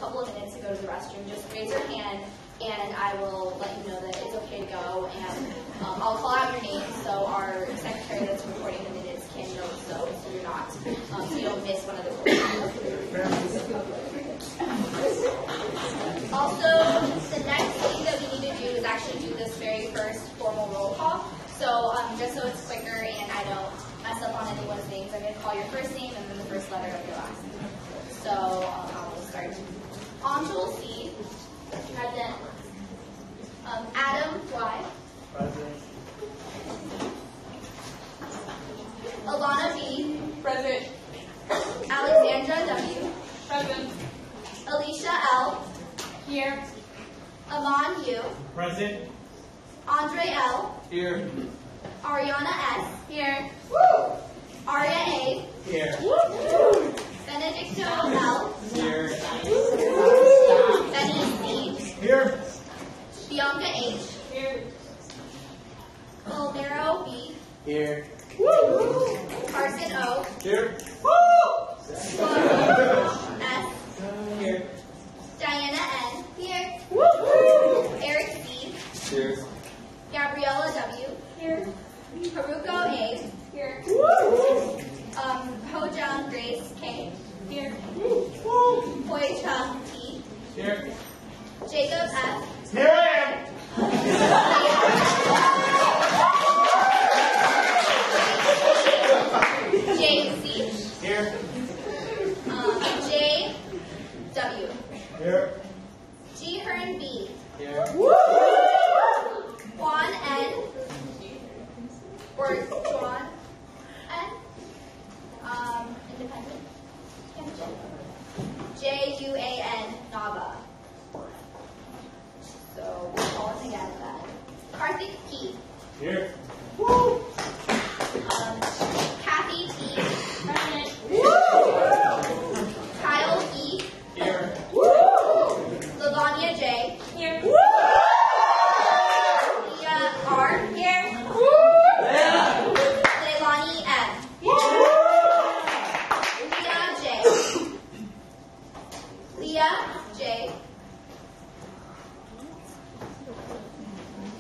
couple of minutes to go to the restroom, just raise your hand and I will let you know that it's okay to go. And I'll call out your name so our secretary that's recording the minutes can note so you're not, so you don't miss one of the questions. Also, the next thing that we need to do is actually do this very first formal roll call. So just so it's quicker and I don't mess up on anyone's names, I'm going to call your first name and then the first letter of your last name. So I'll start. Anjul C. Present. Adam Y. Present. Alana B. Present. Alexandra W. Present. Alicia L. Here. Aman U. Present. Andre L. Here. Ariana S. Here. Woo! Arya A. Here. Woo! Benedicto L. Here. Benny C. Here. Bianca H. Here. Olmero B. Here. Carson O. Here. S. Here. Diana N. Here. Eric C. Here. Gabriella W. Here. Haruko A. Here. Hojang Grace K. Here. Hoi Chung T. Here. Jacob F. Here I am. JC. Here. J. W. Here. G. Hearn B. Here. Juan N. Or Juan N. Independent. J-U-A-N. Nava. So we'll all together that. Karthik P. Here. Kathy T. Present. Kyle E. Here. Lavanya J. Here. Leah R. Here. Leilani M. Leah J. Leah J.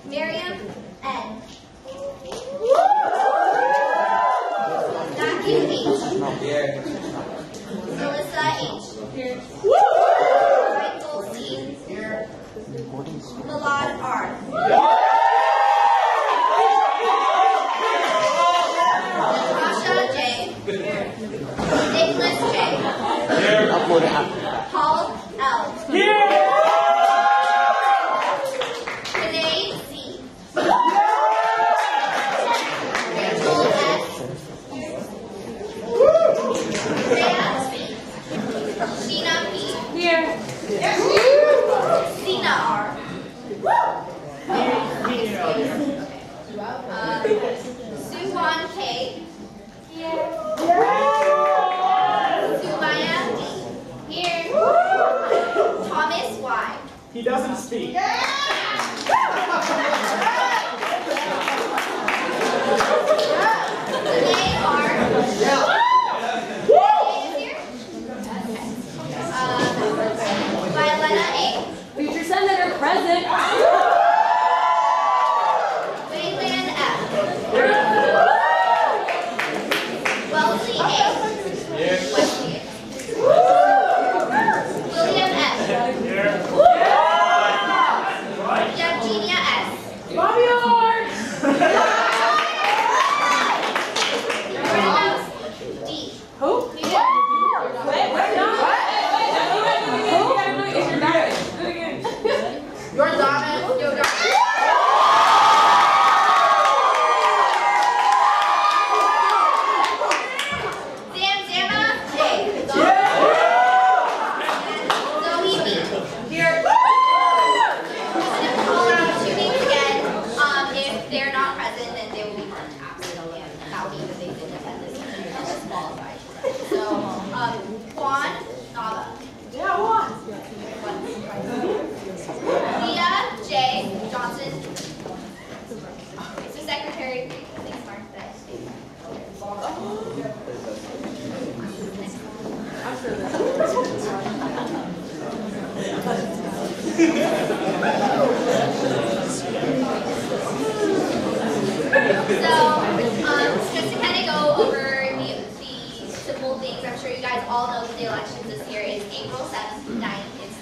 Miriam N. Matthew H. Here. Melissa H. Here. Michael C. Here. Milad R. Natasha J. Nicholas J. Here. Paul L. Here. Renee C. Rachel S. Rhea C. Sheena P. Here. Sina R. Suwon K. Sumaya D. Here. Thomas Y. He doesn't speak. Renee R. Violetta A. Future Senator present. Wayland F. Wellesley A. Wesley A. William F. Here. Eugenia S. Just to kind of go over the simple things, I'm sure you guys all know that the elections this year is April 7th to 9th. It's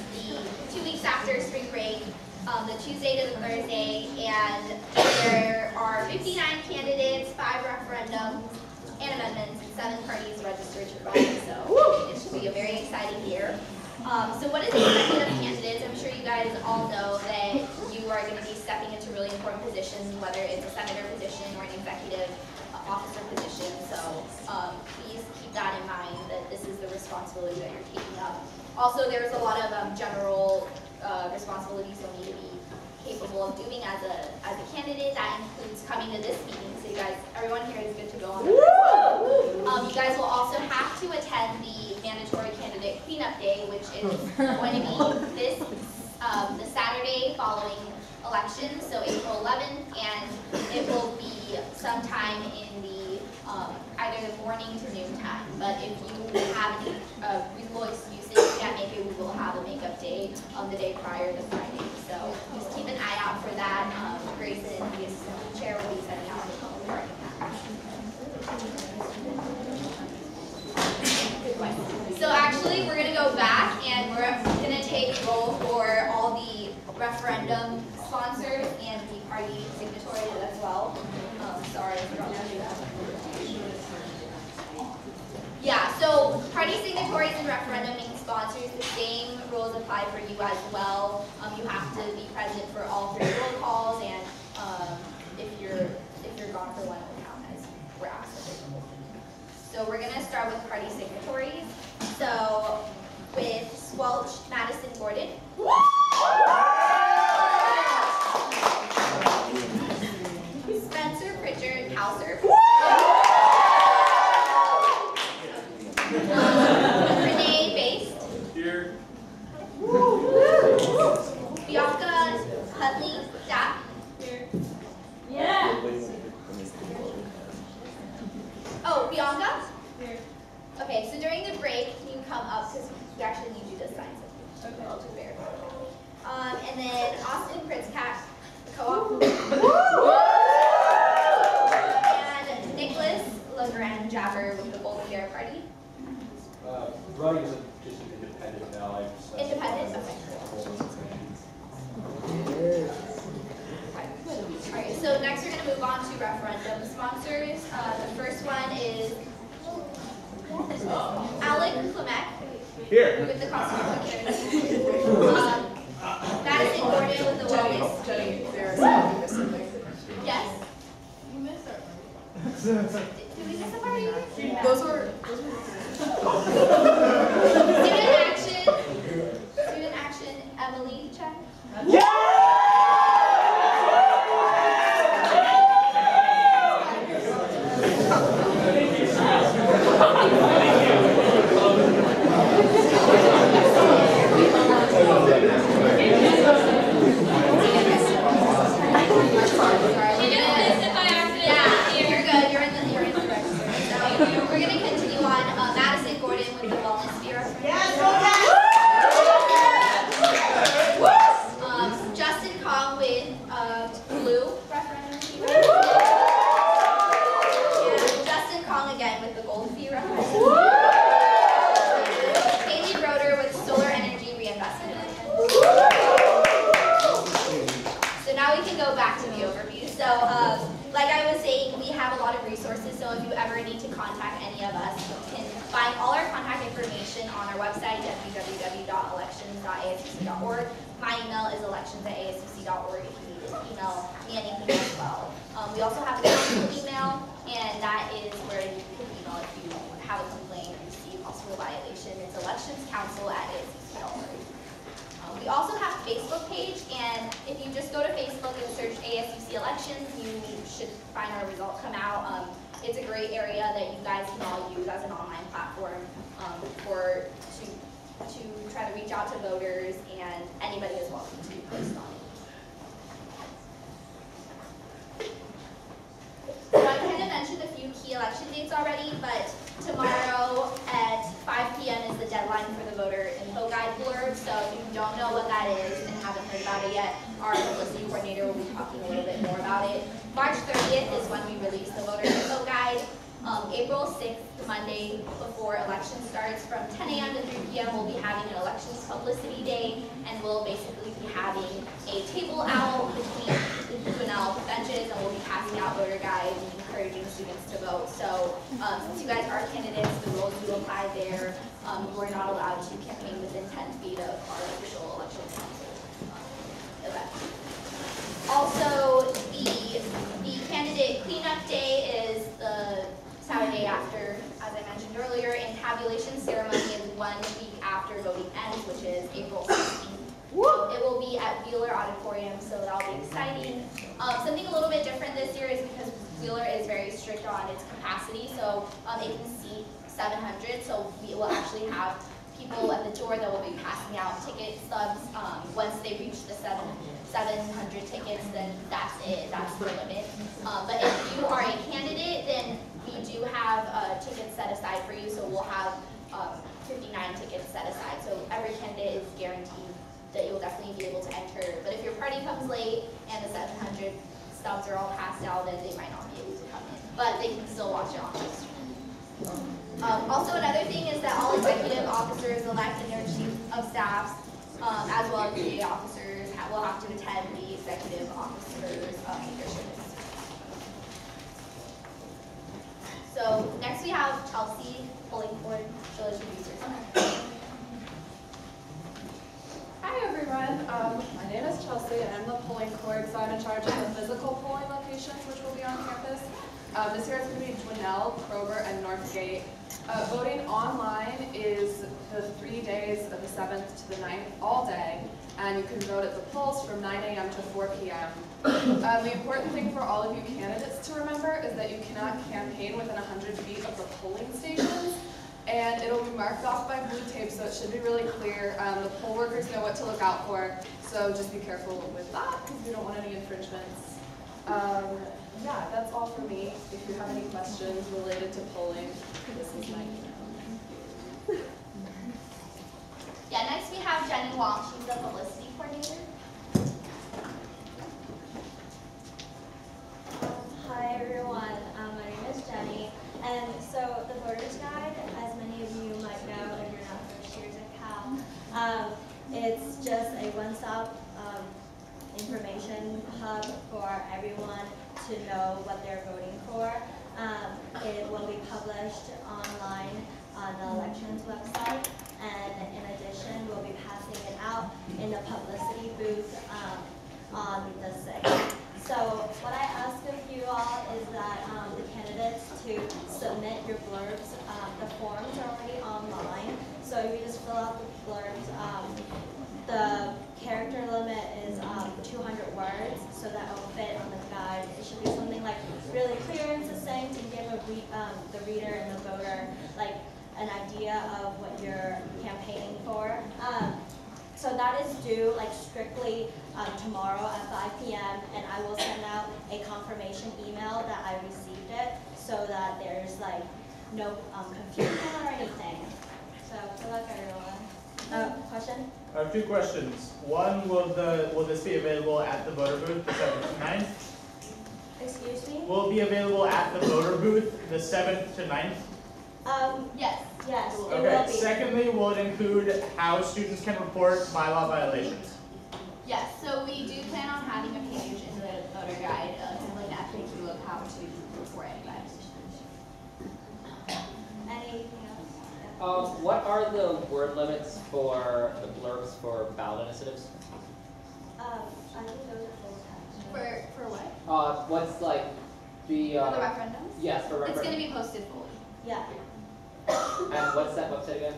the 2 weeks after spring break, the Tuesday to the Thursday, and there are 59 candidates, 5 referendums and amendments, and 7 parties registered to run. So it should be a very exciting year. So what is expected of candidates? I'm sure you guys all know that you are going to be stepping into really important positions, whether it's a senator position or an executive officer position. So please keep that in mind, that this is the responsibility that you're taking up. Also, there's a lot of general responsibilities you'll need to be capable of doing as a candidate. That includes coming to this meeting. So you guys, everyone here is good to go on this. You guys will also have to attend the mandatory candidate cleanup day, which is going to be the Saturday following election, so April 11th, and it will be sometime in the either the morning to noon time. But if you have any reasonable excuses you can't make it, we will have a makeup day on the day prior to Friday. So just keep an eye out for that. Grayson, the chair, will be sending out the phone regarding that. So actually, we're going to go back and we're going to take roll for all the referendum sponsors and the party signatories as well. Sorry, I forgot to do that. Yeah, so party signatories and referendum sponsors, the same rules apply for you as well. You have to be present for all 3 roll calls, and if you're gone for one, it will count as we're asked. So we're going to start with party signatories. So with Squelch, Madison Gordon. Spencer Pritchard Hauser. Renee Baste. Here. Bianca Hudley Dapp. Here. Yeah. Oh, Bianca? Here. Okay, so during the break, can you come up because we actually need you to sign something. Okay. I'll just verify. And then Austin Pritzcat, co-op. And Nicholas LeGrand Jabber with the Golden Bear Party. Running is just an independent now. Independent? Okay. Alright, so next we're going to move on to referendum sponsors. The first one is Alec Clement. Here. With the Constitutional Carries. Madison Gordon with the Wellness. Jenny, there's something. Yes. You missed our Did we miss a party? Yeah. Those were Student action, Emily Chen. We're going to continue on. Madison Gordon with the Wellness Sphere. Justin Kong with Blue Referendum Fee. And Justin Kong again with the Gold Fee Referendum. Haley Roeder with Solar Energy Reinvestment. So now we can go back to the overview. So like I was saying, we have a lot of resources, so if you ever need to contact any of us, you can find all our contact information on our website, www.elections.asuc.org. My email is elections@asuc.org if you need to email me anything as well. We also have a council email, and that is where you can email if you have a complaint or you see a possible violation. It's electionscouncil@asuc.org. We also have a Facebook page, and if you just go to Facebook and search ASUC elections, you should find our results come out. It's a great area that you guys can all use as an online platform to try to reach out to voters, and anybody is welcome to post on it. So I kind of mentioned a few key election dates already, but tomorrow at 5 p.m. is the deadline for the voter info guide blurb. So if you don't know what that is and haven't heard about it yet, our publicity coordinator will be talking a little bit more about it. March 30th is when we release the voter info guide. April 6th, Monday before election starts, from 10 a.m. to 3 p.m. we'll be having an elections publicity day, and we'll basically be having a table out between the UNL benches, and we'll be passing out voter guides and encouraging students to vote. So since you guys are candidates, the rules do apply there. We're not allowed to campaign within 10 feet of our official election council event. Also, the candidate cleanup day is the Saturday after, as I mentioned earlier, and tabulation ceremony is 1 week after voting ends, which is April 16th. It will be at Wheeler Auditorium, so that'll be exciting. Something a little bit different this year is because Wheeler is very strict on its capacity, so it can seat 700, so we will actually have people at the door that will be passing out ticket stubs. Once they reach the 700 tickets, then that's it, that's the limit. But if you are a candidate, then we do have tickets set aside for you, so we'll have 59 tickets set aside. So every candidate is guaranteed that you'll definitely be able to enter. But if your party comes late and the 700 stubs are all passed out, then they might not be able to come in. But they can still watch it on the stream. Also, another thing is that all executive officers elect and their chief of staffs, as well as VA officers, will have to attend the executive officers' leadership. So next we have Chelsea Polling Board Village Research Center. Hi everyone, my name is Chelsea and I'm the polling coord, so I'm in charge of the physical polling locations which will be on campus. This year it's going to be Dwinell, Kroger, and Northgate. Voting online is the 3 days of the 7th to the 9th all day, and you can vote at the polls from 9 a.m. to 4 p.m. The important thing for all of you candidates to remember is that you cannot campaign within 100 feet of the polling stations, and it'll be marked off by blue tape, so it should be really clear. The poll workers know what to look out for, so just be careful with that because we don't want any infringements. Yeah, that's all for me. If you have any questions related to polling, this is my email. Yeah, next we have Jenny Wong. She's the publicity coordinator. Hi everyone, my name is Jenny, and so the voter's guide, as many of you might know if you're not first years at Cal, it's just a one-stop information hub for everyone to know what they're voting for. It will be published online on the elections website, and in addition, we'll be passing it out in the publicity booth on the 6th. So what I ask of you all is that the candidates to submit your blurbs. The forms are already online, so you just fill out the blurbs. The character limit is 200 words, so that will fit on the guide. It should be something like really clear and succinct to give the reader and the voter like an idea of what you're campaigning for. So that is due like strictly tomorrow at 5 p.m. and I will send out a confirmation email that I received it so that there's like no confusion or anything. So good luck everyone. Question? I have 2 questions. One, will this be available at the voter booth the 7th to 9th? Excuse me? Will it be available at the voter booth the 7th to 9th? Yes. Yes, it Okay. will be. Secondly, will it include how students can report bylaw violations? Yes, so we do plan on having a page in the voter guide, like an FAQ of how to report any violations. Anything else? What are the word limits for the blurbs for ballot initiatives? I think those are full text. For what? What's like the For the referendums? yes, for It's going to referendum. be posted fully. Yeah. And what's that website again?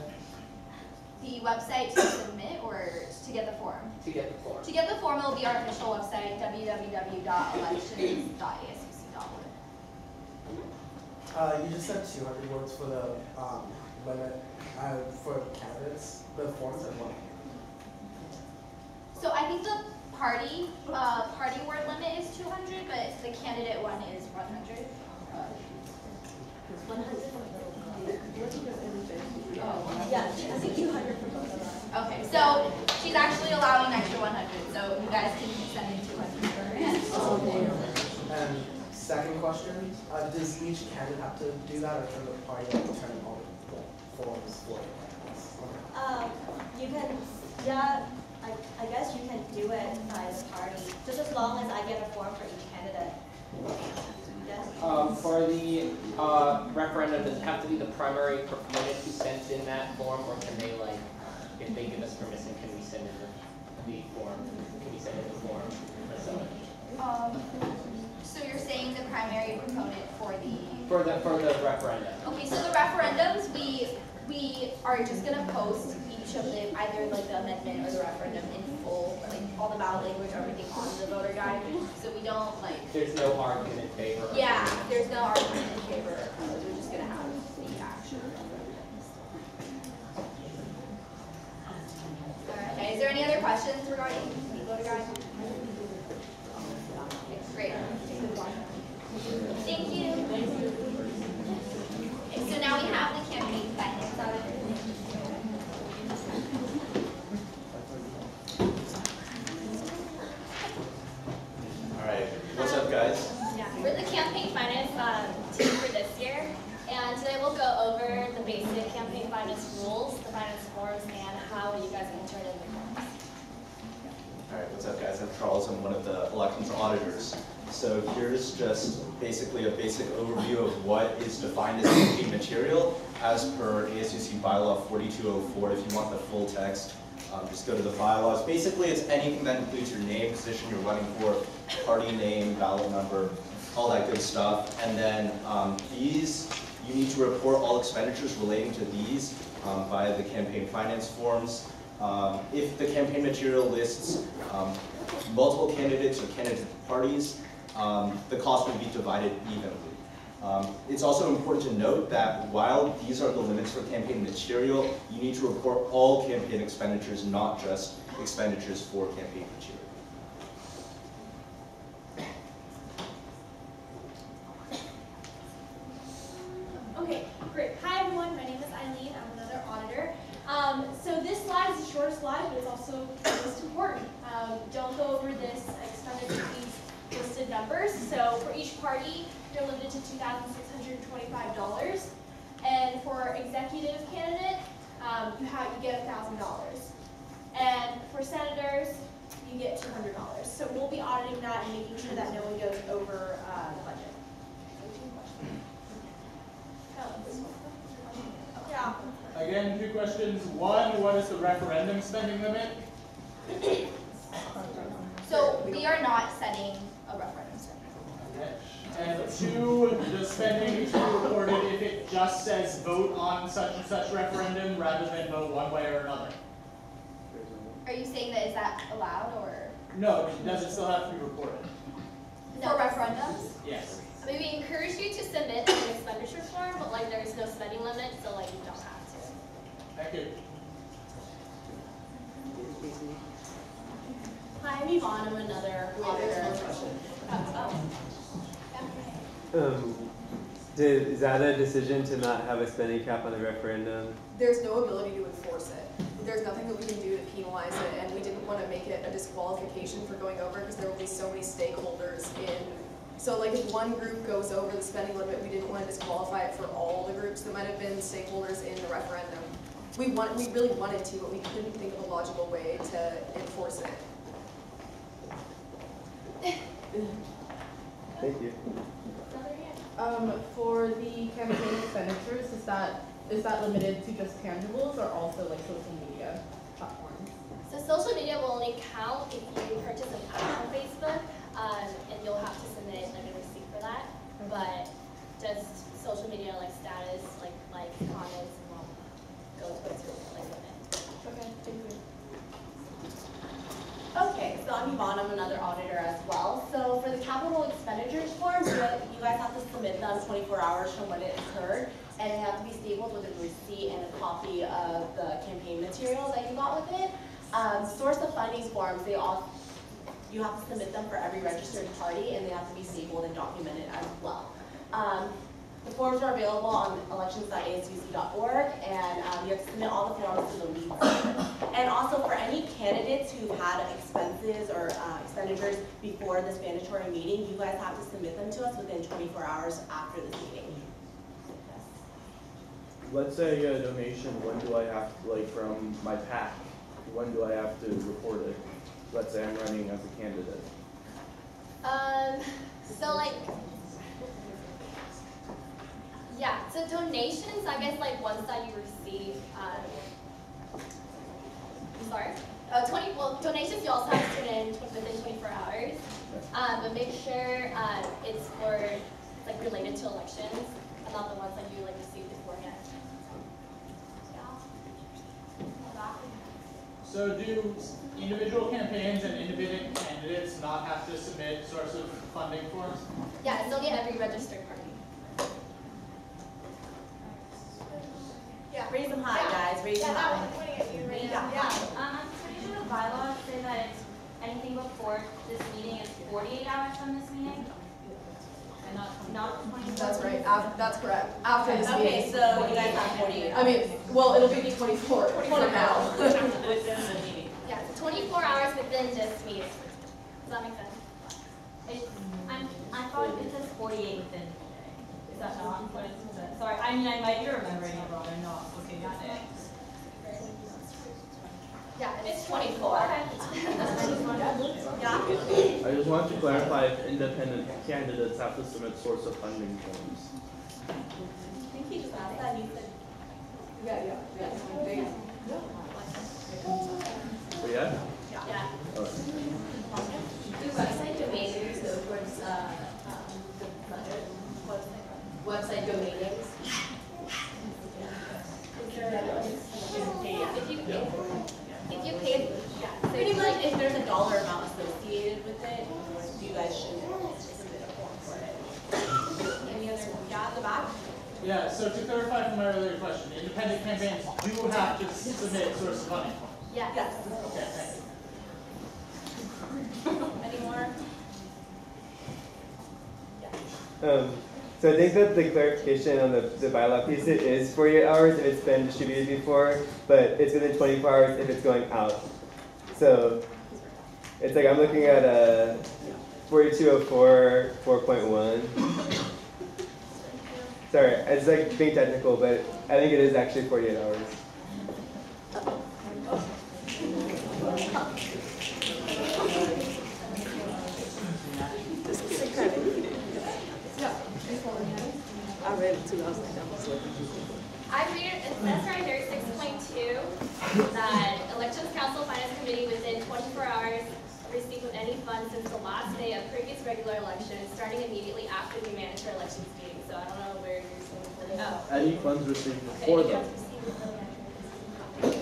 The website to submit or to get the form? To get the form. To get the form, it will be our official website, www.elections.asuc.org. You just said 200 words for the limit for candidates. The forms are what? So I think the party word limit is 200, but the candidate one is 100. 100? Yeah, I think 200 for both of us. Okay, so she's actually allowing an extra 100, so you guys can keep sending 200. And second question, does each candidate have to do that, or can the party return all the forms for it? You can, yeah, I guess you can do it by the party, just as long as I get a form for each candidate. Yes? For the referendum, does it have to be the primary proponent who sends in that form, or can they, like, if they give us permission, can we send in the form? Can we send in the form ourselves? So you're saying the primary proponent for the... For the referendum. Okay, so the referendums, we are just gonna post each of them, either like the amendment or the referendum in full, like all the ballot language, everything on the voter guide. So we don't like... There's no argument in favor. Yeah, there's no argument in favor. We're just gonna have the action. Okay, is there any other questions regarding the voter guide? Okay, great. Thank you. Okay, so now we have the campaign finance auditor. All right, what's up, guys? Yeah, we're the campaign finance team for this year, and today we'll go over the basic campaign finance rules, the finance forms, and how you guys can turn in the forms. All right, what's up, guys? I'm Charles. I'm one of the elections auditors. So here's just basically a basic overview of what is defined as campaign material as per ASUC bylaw 4204. If you want the full text, just go to the bylaws. Basically, it's anything that includes your name, position you're running for, party name, ballot number, all that good stuff. And then these, you need to report all expenditures relating to these via the campaign finance forms. If the campaign material lists multiple candidates or candidate parties, the cost will be divided evenly. It's also important to note that while these are the limits for campaign material, you need to report all campaign expenditures, not just expenditures for campaign material. Okay, great. Hi everyone, my name is Eileen. I'm another auditor. So this slide is a short slide, but it's also the most important. Don't go over this expenditure these listed numbers. So for each party, you're limited to $2,625, and for executive candidate, you get $1,000, and for senators, you get $200. So we'll be auditing that and making sure that no one goes over the budget. Yeah. Again, 2 questions. 1, what is the referendum spending limit? So we are not setting a referendum spending. Okay. And 2, the spending needs to be reported if it just says vote on such and such referendum rather than vote one way or another. Are you saying that is that allowed or? No, does it still have to be reported? For referendums? Yes. I mean, we encourage you to submit an expenditure form, but like there's no spending limit, so like you don't have to. Thank you. Hi, I'm Yvonne. I'm another auditor. Is that a decision to not have a spending cap on the referendum? There's no ability to enforce it. There's nothing that we can do to penalize it, and we didn't want to make it a disqualification for going over because there will be so many stakeholders in. So like if one group goes over the spending limit, we didn't want to disqualify it for all the groups that might have been stakeholders in the referendum. We really wanted to, but we couldn't think of a logical way to enforce it. Thank you. For the campaign expenditures, is that limited to just tangibles or also like social media platforms? So social media will only count if you purchase an ad on Facebook, and you'll have to submit like a receipt for that. But just social media like status, like comments, won't go towards your like limit. Okay, thank you. Okay, so I'm Yvonne, I'm another auditor as well. So for the capital expenditures forms, you guys have to submit them 24 hours from when it occurred, and they have to be stapled with a receipt and a copy of the campaign material that you got with it. Source of funding forms, you have to submit them for every registered party, and they have to be stapled and documented as well. The forms are available on elections.asuc.org, and you have to submit all the forms to the lead server. And also for any candidates who've had expenses or expenditures before this mandatory meeting, you guys have to submit them to us within 24 hours after this meeting. Let's say a donation, when do I have to, like from my PAC, when do I have to report it? Let's say I'm running as a candidate. So like, yeah, so donations, I guess like ones that you receive, donations you also have to turn in within 24 hours, but make sure it's for, like related to elections, and not the ones that you like receive beforehand. So do individual campaigns and independent candidates not have to submit source of funding forms? Yeah, it's only every registered party. Yeah, raise them high, guys. Raise them high. I'm pretty sure the bylaws say that it's anything before this meeting is 48 hours from this meeting. And not 24. That's right. That's correct. After this meeting. Okay, so you guys have 48 hours. I mean, well, it'll be 24 from now. Yeah, 24 hours within this meeting. Does that make sense? I thought it says 48 within the day. Is that not what it says? Sorry, I mean, I might be remembering it wrong. I'm not looking at it. Yeah, it's 24. Yeah. I just want to clarify if independent candidates have to submit source of funding forms. I think he just asked that. You said. Yeah. So yeah? Yeah. All right. Do website domain names go towards website domain names? If you pay, yeah. Pretty much, if there's a dollar amount associated with it, you guys should submit a form for it. Any other? Yeah, at the back. Yeah. So to clarify from my earlier question, independent campaigns do have to submit source of funding forms. Yeah. Yes. Okay. Thank you. Any more? So I think that the clarification on the bylaw piece, it is 48 hours if it's been distributed before, but it's within 24 hours if it's going out. So it's like I'm looking at 4204 4.1. Sorry, it's like being technical, but I think it is actually 48 hours. I read it too. I was like, I read it, it says right here, 6.2, that Elections Council Finance Committee within 24 hours received any funds since the last day of previous regular elections, starting immediately after the mandatory elections meeting. So I don't know where you're seeing that. Any funds received before them. But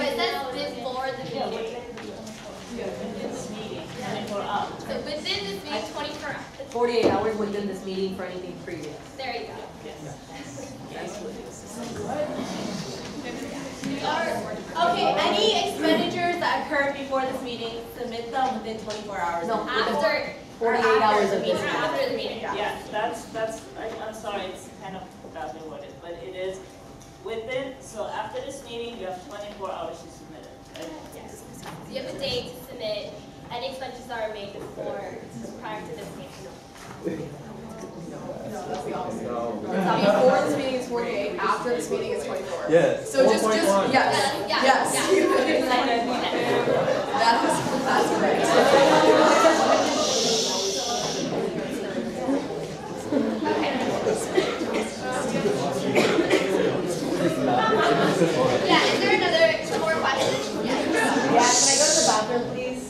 it says before the meeting. So within this meeting, 24 hours. 48 hours within this meeting for anything previous. There you go. Okay, any expenditures that occurred before this meeting, submit them within 24 hours. No, After 48 hours of this. After the meeting. Yeah, I'm sorry, it's kind of badly worded, but it is within, so after this meeting, you have 24 hours to submit it, right? Yes. So you have a date to submit any expenditures that are made prior to this meeting. No, that's the opposite. No. Before this meeting is 48, after this meeting is 24. Yes. So just, 4.1. yes, Yeah, yes. That's Yeah, is there another more questions? Yeah. Yeah, can I go to the bathroom, please?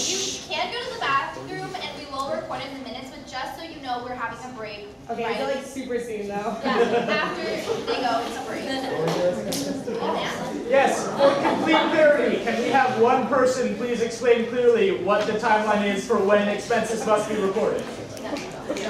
You can go to the bathroom and we will record it in the minutes, but just so you know, we're having a break. Okay, right? I feel like super soon though. Yeah, after they go, it's a break. Yes, for complete clarity, can we have one person please explain clearly what the timeline is for when expenses must be reported? Okay.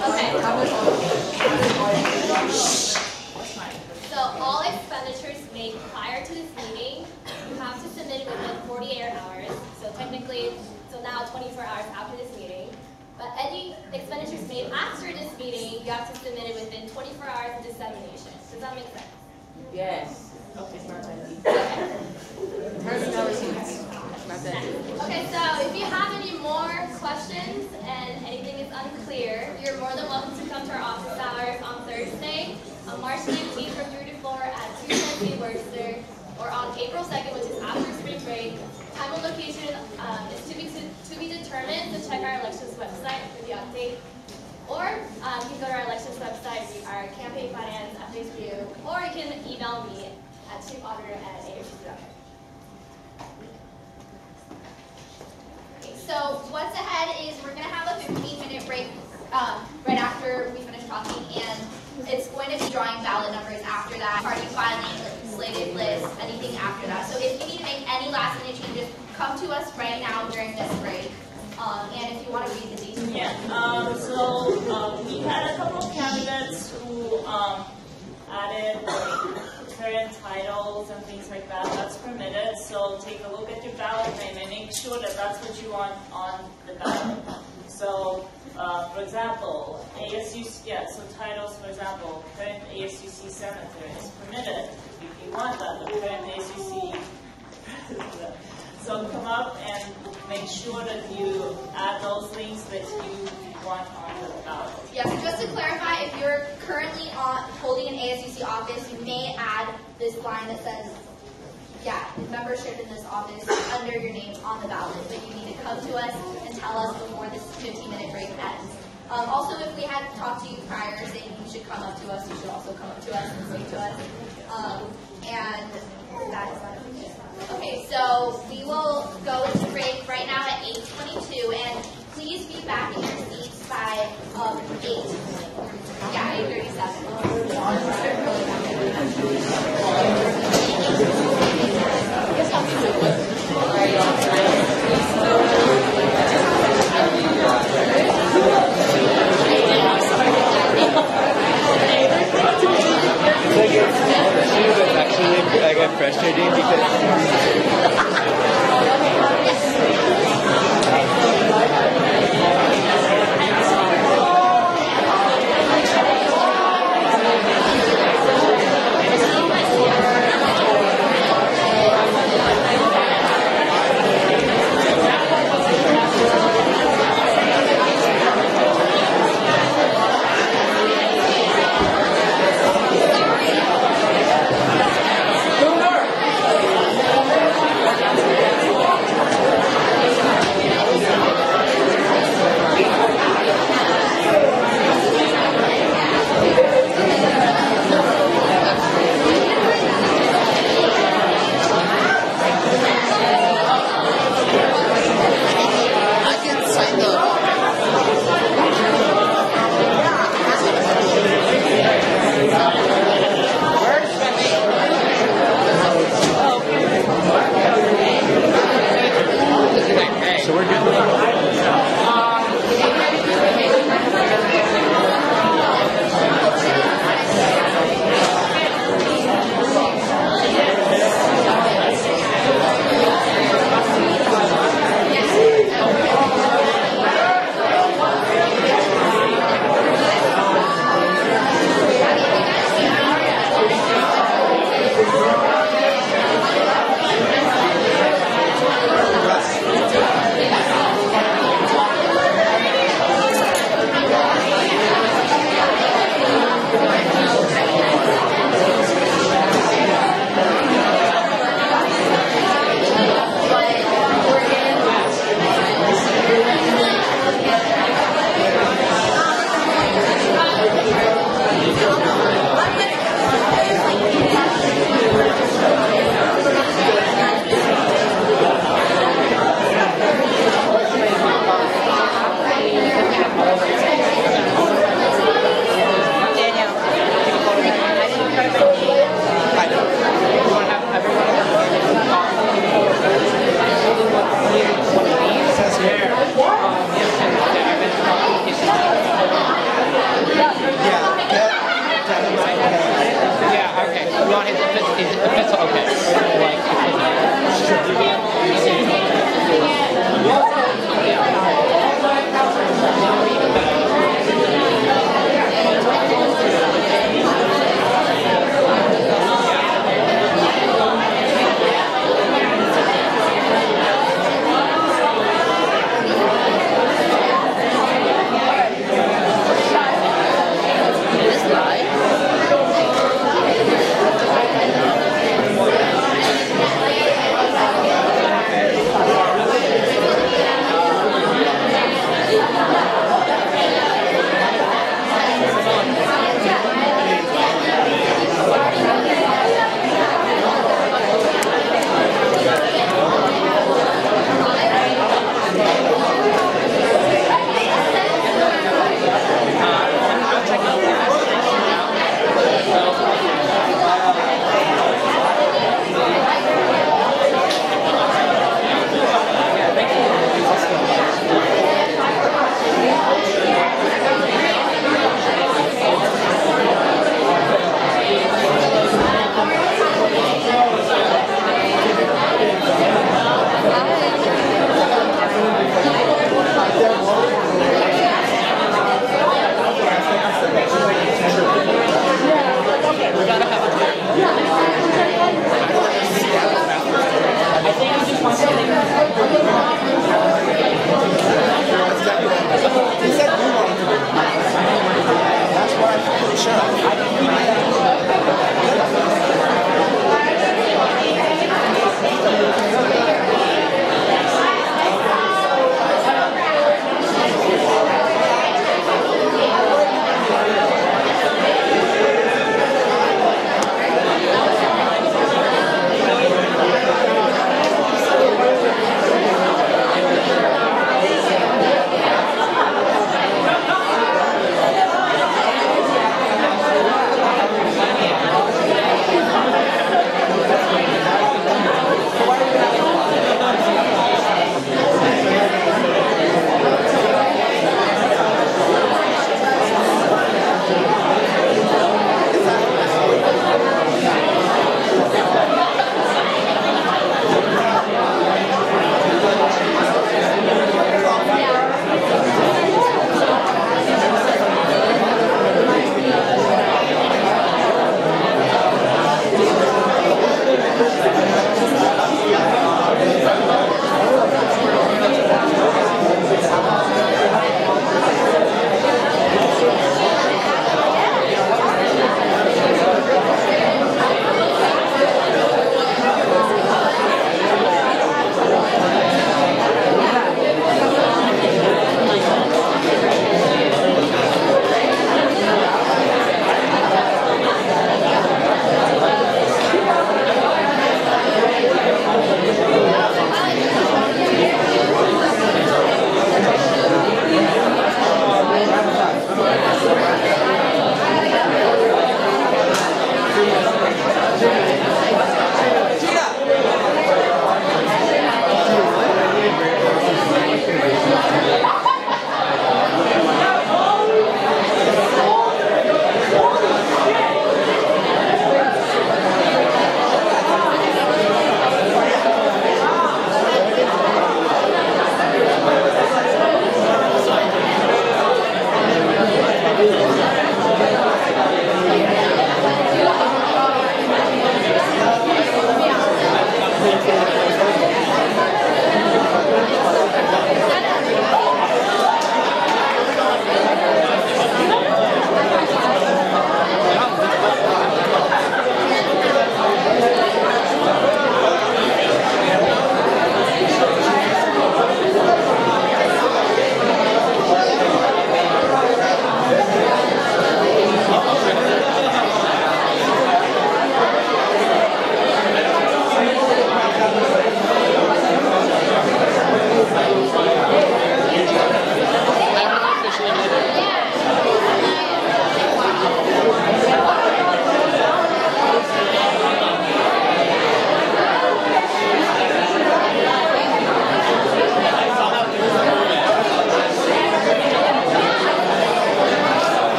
So all expenditures made prior to this meeting, you have to submit it within 48 hours. So technically, so now 24 hours after this meeting. But any expenditures made after this meeting, you have to submit it within 24 hours of dissemination. Does that make sense? Yes. Okay, Okay, so if you have any more questions and anything is unclear, you're more than welcome to come to our office hours on Thursday, on March 19th from 3 to 4 at 217 Worcester, or on April 2nd, which is after spring break. Time and location is to be determined, so check our elections website for the update. Or you can go to our elections website, our campaign finance, FAQ, or you can email me at chiefauditor@ASUC.com. Okay, so what's ahead is we're going to have a 15-minute break right after we finish talking, and it's going to be drawing ballot numbers after that, party filing, slated lists, anything after that. So if you need to make any last-minute changes, come to us right now during this break. And if you want to read the details. Yeah, we had a couple of candidates who added current titles and things like that. That's permitted, so take a look at your ballot name and make sure that that's what you want on the ballot. So, for example, ASUC, so titles, for example, current ASUC senator is permitted if you want that, the current ASUC So come up and make sure that you add those things that you want on the ballot. Yeah, so just to clarify, if you're currently holding an ASUC office, you may add this line that says, membership in this office under your name on the ballot, but you need to come to us and tell us before this 15-minute break ends. Also, if we had talked to you prior saying you should come up to us, you should also come up to us and speak to us. And that is not it. Okay, so we will go into break right now at 8:22, and please be back in your seats by 8:37. I got frustrated Okay.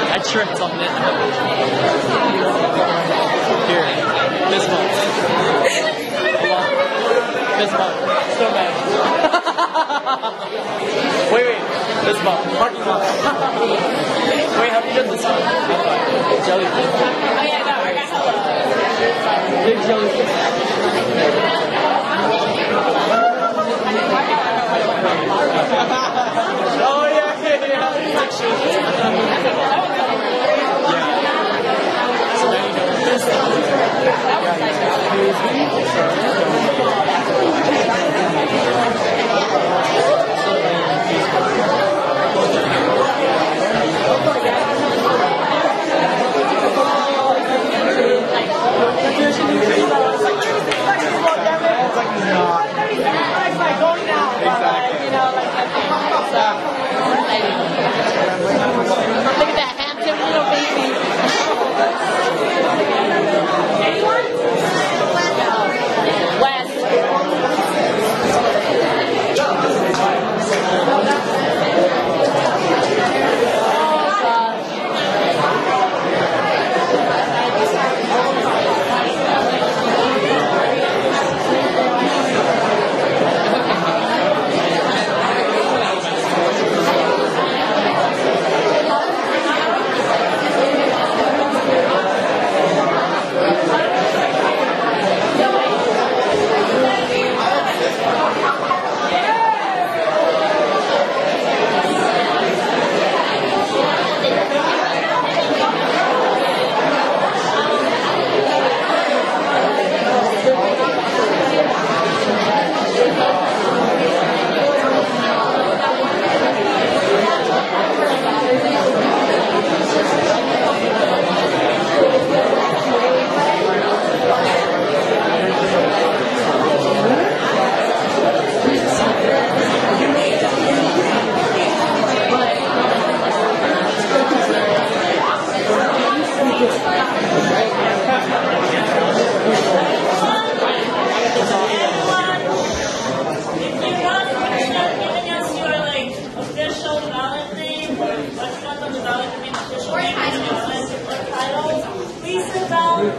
I tripped on it. Here, this one. This one. So bad. Wait. This one. Parking lot. Wait, have you done this one? Jellyfish. Oh yeah, no, I got hella. Big jellyfish. Oh yeah. Look at that handsome little baby.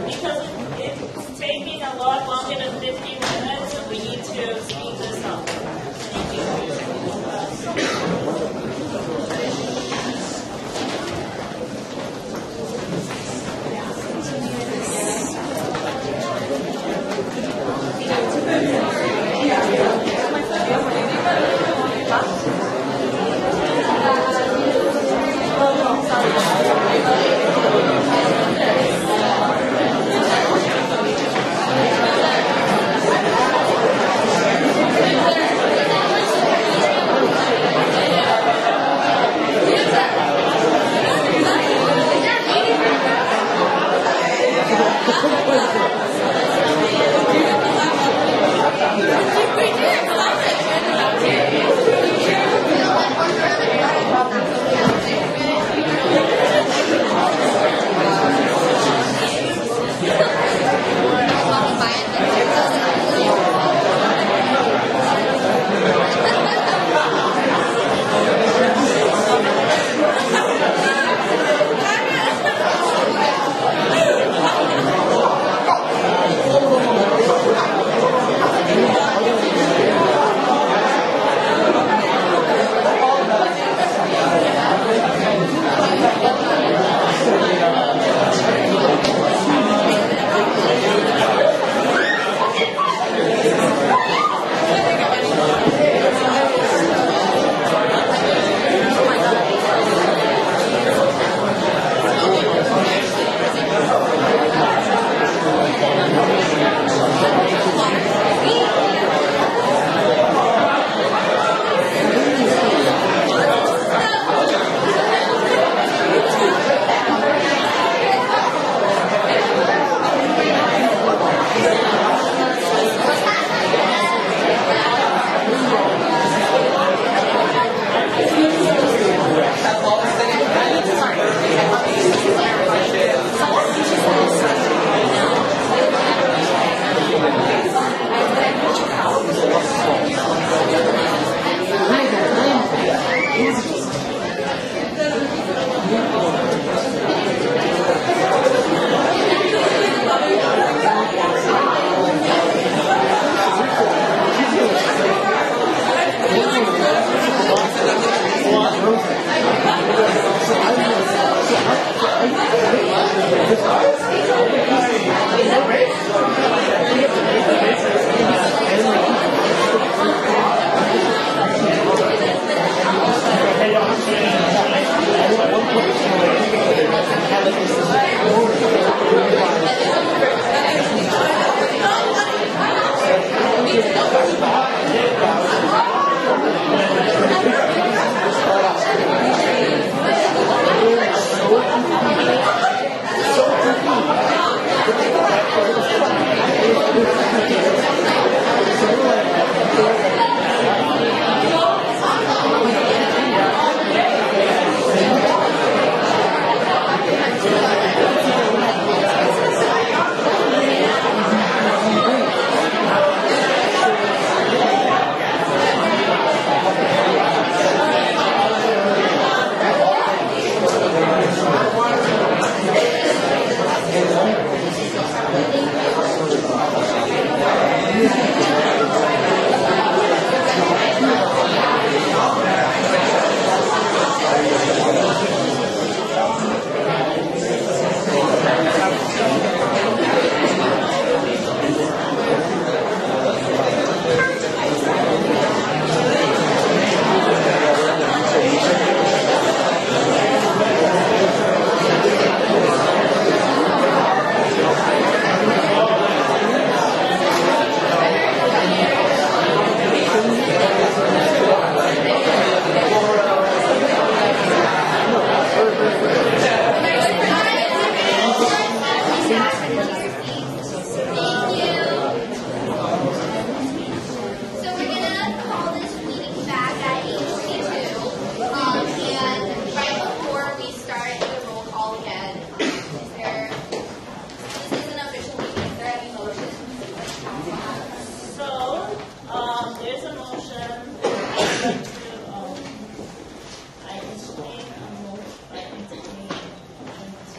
Because it's taking a lot longer than 15 minutes, and we need to speed this up.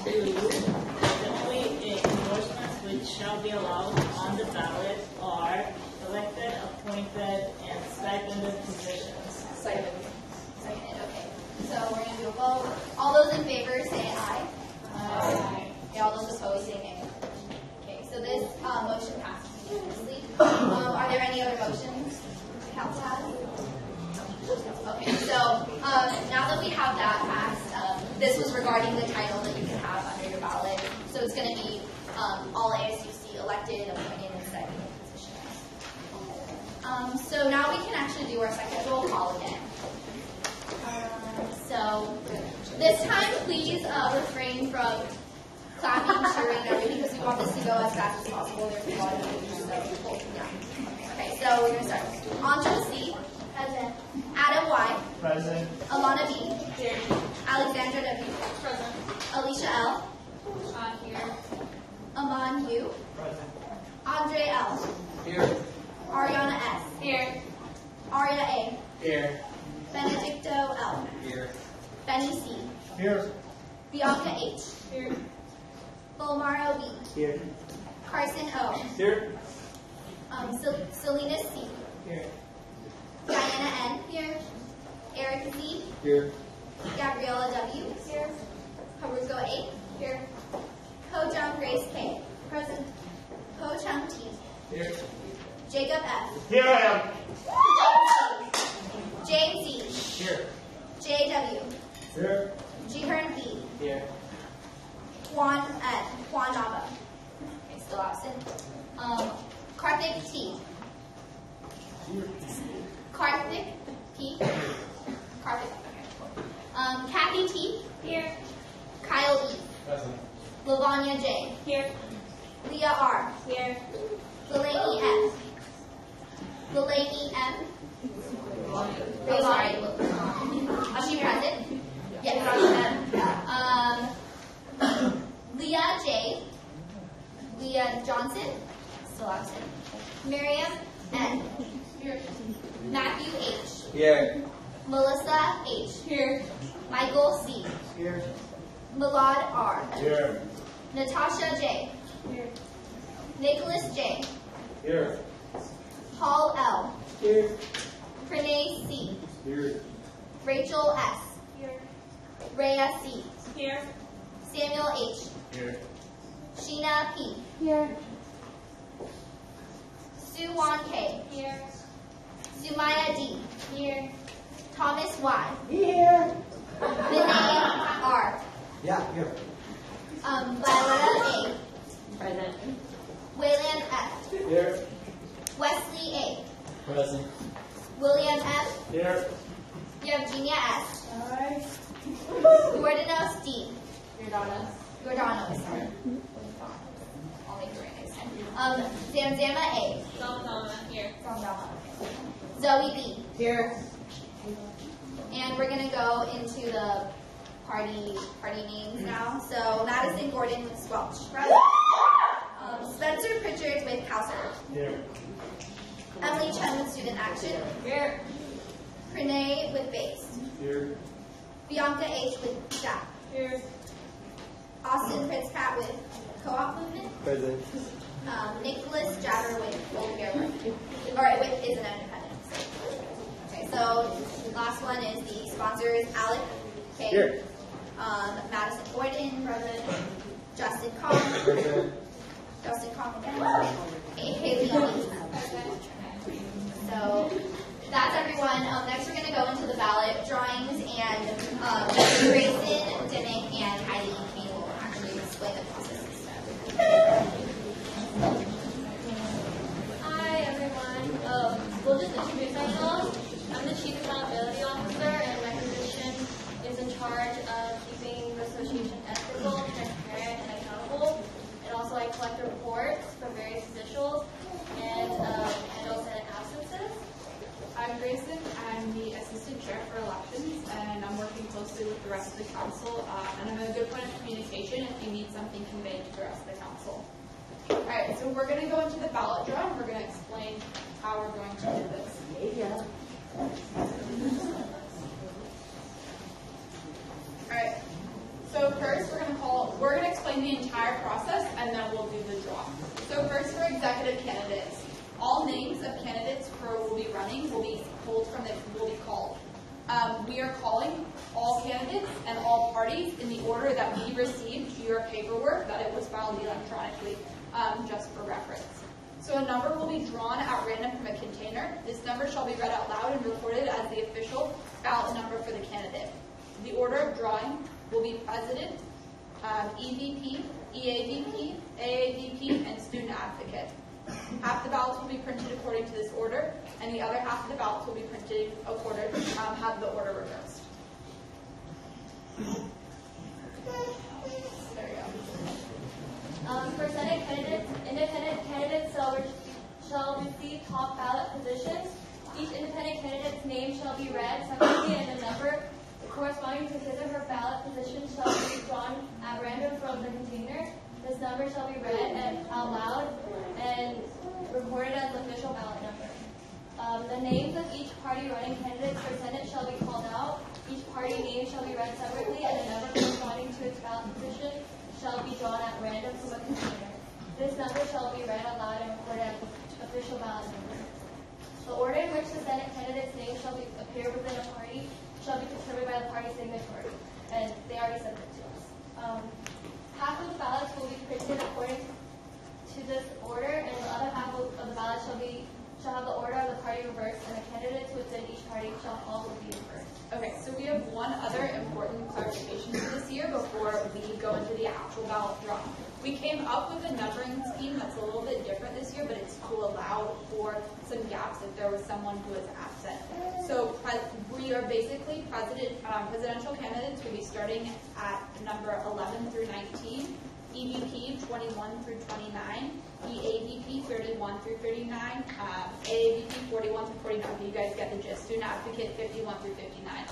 the only endorsements which shall be allowed on the ballot are elected, appointed, and stipended positions. Second, okay. So we're going to do a vote. All those in favor say aye. Aye. Okay, all those opposed say nay. Okay, so this motion passes unanimously. Are there any other motions the council has? Okay, so now that we have that passed, this was regarding the title that you can have under your ballot. So it's going to be all ASUC elected, appointed, and stipended positions. So now we can actually do our second roll call again. So this time, please refrain from clapping, cheering, and everything, because we want this to go as fast as possible. There's a lot of things, so yeah. Okay, so we're going to start. Anjo C. Present. Adam Y. Present. Alana B. Here. Alexandra W. Present. Alicia L. Here. Aman U. Present. Andre L. Here. Ariana S. Here. Aria A. Here. Benedicto L. Here. Benny C. Here. Bianca H. Here. Bulmaro B. Here. Carson O. Here. Salinas C. Here. Diana N. Here. Eric Z. Here. Gabriella W. Here. Haruko A. Here. Ho-Jung Grace K. Present. Ho-Chung T. Here. Jacob F. Here I am. James Z. Here. JW. Here. Jihern B. Here. Juan N. Juan Nava. Okay, still absent. Karthik T. Karthik P. Karthik. Okay. Kathy T. Here. Kyle E. Present. Lavanya J. Here. Leah R. Here. Delaney F. Delaney M. Oh, sorry. Is she present? Yes. Leah J. Leah Johnson. Still absent. Miriam N. Here. Matthew H. Here. Melissa H. Here. Michael C. Here. Milad R. Here. Natasha J. Here. Nicholas J. Here. Paul L. Here. Pranay C. Here. Rachel S. Here. Rhea C. Here. Samuel H. Here. Sheena P. Here. Sue Wan K. Here. Sumaya D. Here. Thomas Y. Here. Vinay R. Yeah, here. Violetta A. Present. Wayland F. Here. Wesley A. Present. William F. Here. Eugenia S. Gordonos D. Gordonos, sorry. I'll make it right next time. Zamzama A. Zamzama. Here. Zamzama, okay. Zoe B. Here. And we're gonna go into the party names now. So Madison Gordon with Squelch. Spencer Pritchard with Cowser. Here. Emily Chen with Student Action. Here. Pranay with Based. Here. Bianca H with STAP. Here. Austin Pritzpat with Co-op Movement. Present. Nicholas Jabber with Old Bear Run. Or with Is an Independent. Okay, so last one is the sponsors, Alec K. Here. Madison Gordon, Present. Justin Kong. Present. Justin Kong again. Haley Lee. So that's everyone. Next we're going to go into the ballot drawings, and Grayson, Dimmick, and Heidi Kane will actually explain the process instead. Hi everyone. We'll just introduce ourselves. I'm the Chief Accountability Officer, and my position is in charge of keeping the association ethical, transparent, and accountable. And also I collect reports from various officials and handle Senate absences. I'm Grayson. I'm the Assistant Chair for Elections, and I'm working closely with the rest of the council. And I'm a good point of communication if you need something conveyed to the rest of the council. All right, so we're going to go into the ballot draw, and we're going to explain how we're going to do this. All right. So first, we're going to the entire process, and then we'll do the draw. So first for executive candidates, all names of candidates who will be running will be pulled from will be called. We are calling all candidates and all parties in the order that we received your paperwork, that it was filed electronically, just for reference. So a number will be drawn at random from a container. This number shall be read out loud and recorded as the official ballot number for the candidate. The order of drawing will be president, EVP, EAVP, AAVP, and student advocate. Half the ballots will be printed according to this order, and the other half of the ballots will be printed according have the order reversed. There you go. For Senate candidates, independent candidates shall receive top ballot positions. Each independent candidate's name shall be read separately, and the number corresponding to his or her ballot position shall be drawn at random from the container. This number shall be read out loud and recorded as the official ballot number. The names of each party running candidates for Senate shall be called out. Each party name shall be read separately, and the number corresponding to its ballot position shall be drawn at random from a container. This number shall be read out loud and recorded as the official ballot number. The order in which the Senate candidate's name shall appear within a party shall be determined by the party signatory, and they already sent it to us. Half of the ballots will be printed according to this order, and the other half of the ballots shall have the order of the party reversed, and the candidates within each party shall also be reversed. Okay, so we have one other important clarification for this year before we go into the actual ballot draw. We came up with a numbering scheme that's a little bit different this year, but it's to allow for some gaps if there was someone who was absent. So we are basically presidential candidates will be starting at number 11 through 19, EVP 21 through 29, EAVP 31 through 39, AAVP 41 through 49. You guys get the gist. Student advocate 51 through 59.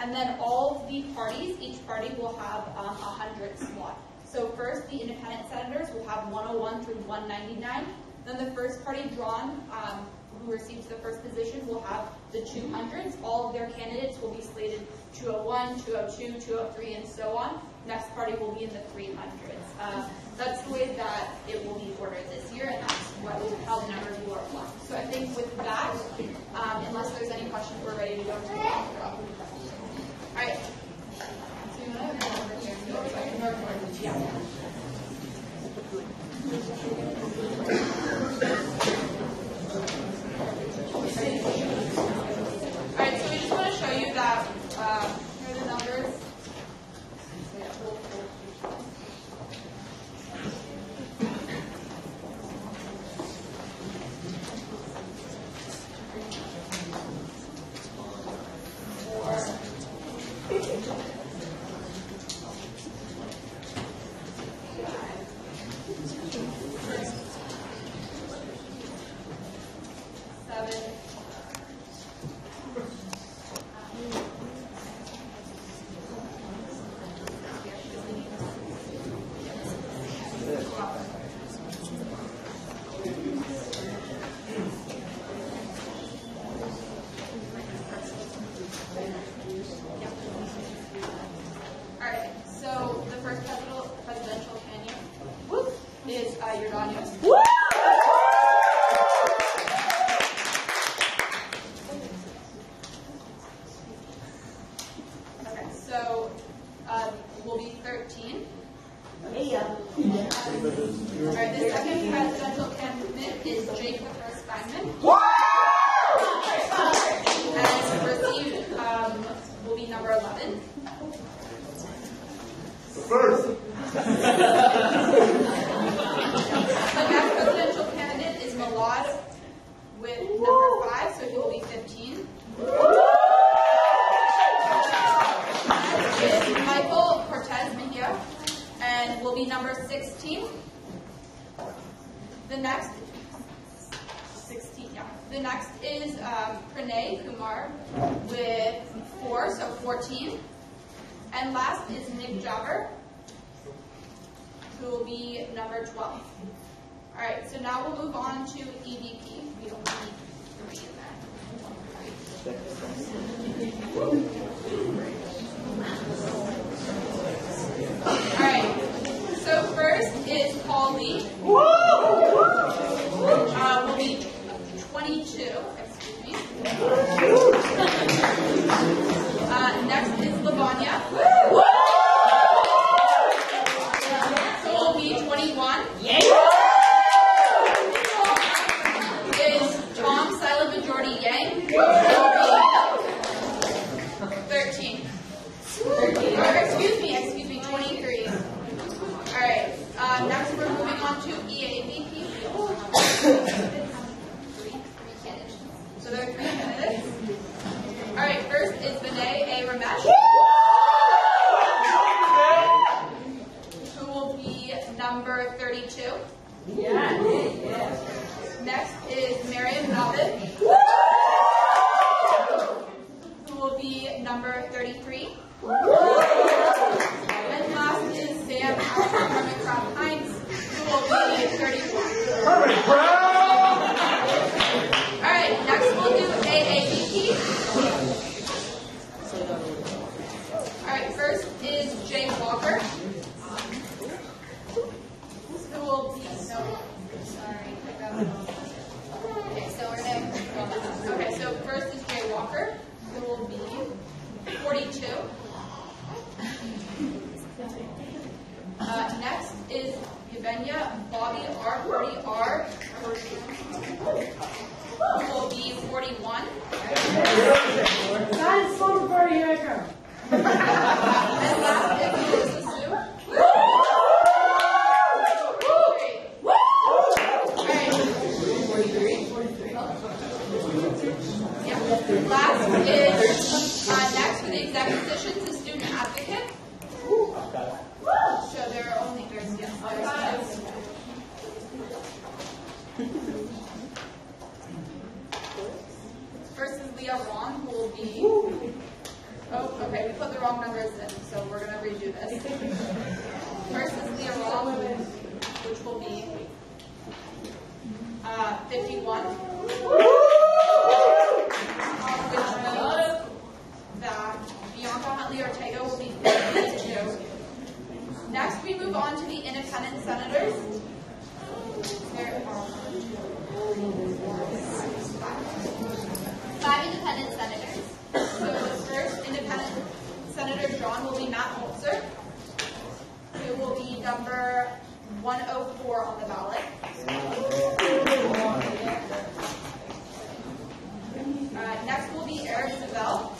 And then all the parties, each party will have 100 slot. So first, the independent senators will have 101 through 199. Then the first party drawn, who receives the first position, will have the 200s. All of their candidates will be slated 201, 202, 203, and so on. Next party will be in the 300s. That's the way that it will be ordered this year, and that's how the numbers will reflect. So I think with that, unless there's any questions, we're ready to go to the ballot draw. All right. So you want to come over here? Yeah. All right, so we just want to show you that here are the numbers. number 32. Yeah. Next is Mariam Abid, who will be number 33. And last is Sam Hermit Hines, who will be 31. Alright, next we'll do AABP. Alright, first is Jay Walker, who will be, okay, so we're going to, okay, so first is Jay Walker, who will be 42. Next is Yvenia Bobby R. 40R, who will be 41. Guys, slumber party, here I come. And last is Melissa Sue. Yeah. Last is, next for the executive positions, the student advocate. So there are only, there's two. First is Leah Ron, who will be, oh, okay, we put the wrong numbers in, so we're going to redo this. First is Leah Ron, which will be 51. Which means that Bianca Huntley Ortega will be 52. Next, we move on to the independent senators. There are 5 independent senators. So the first independent Senator John will be Matt Holzer, who will be number 104 on the ballot. Next will be Eric Savell,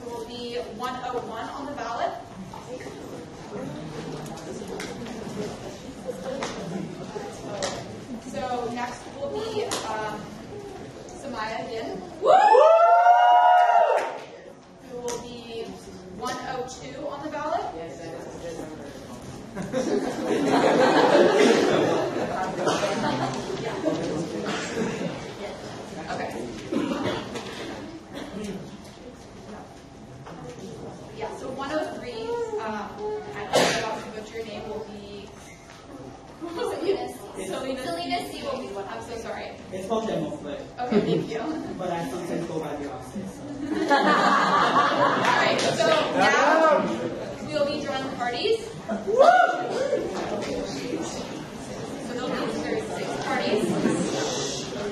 who will be 101 on the ballot. So next will be Samaya Din, who will be 102 on the ballot. Okay. Yeah, so 103, I don't know what your name will be. Selena C will be one. I'm so sorry. It's called demo, but okay, thank you. But I sometimes go by the office. Alright, so now we'll be drawing parties. So there's 6 parties.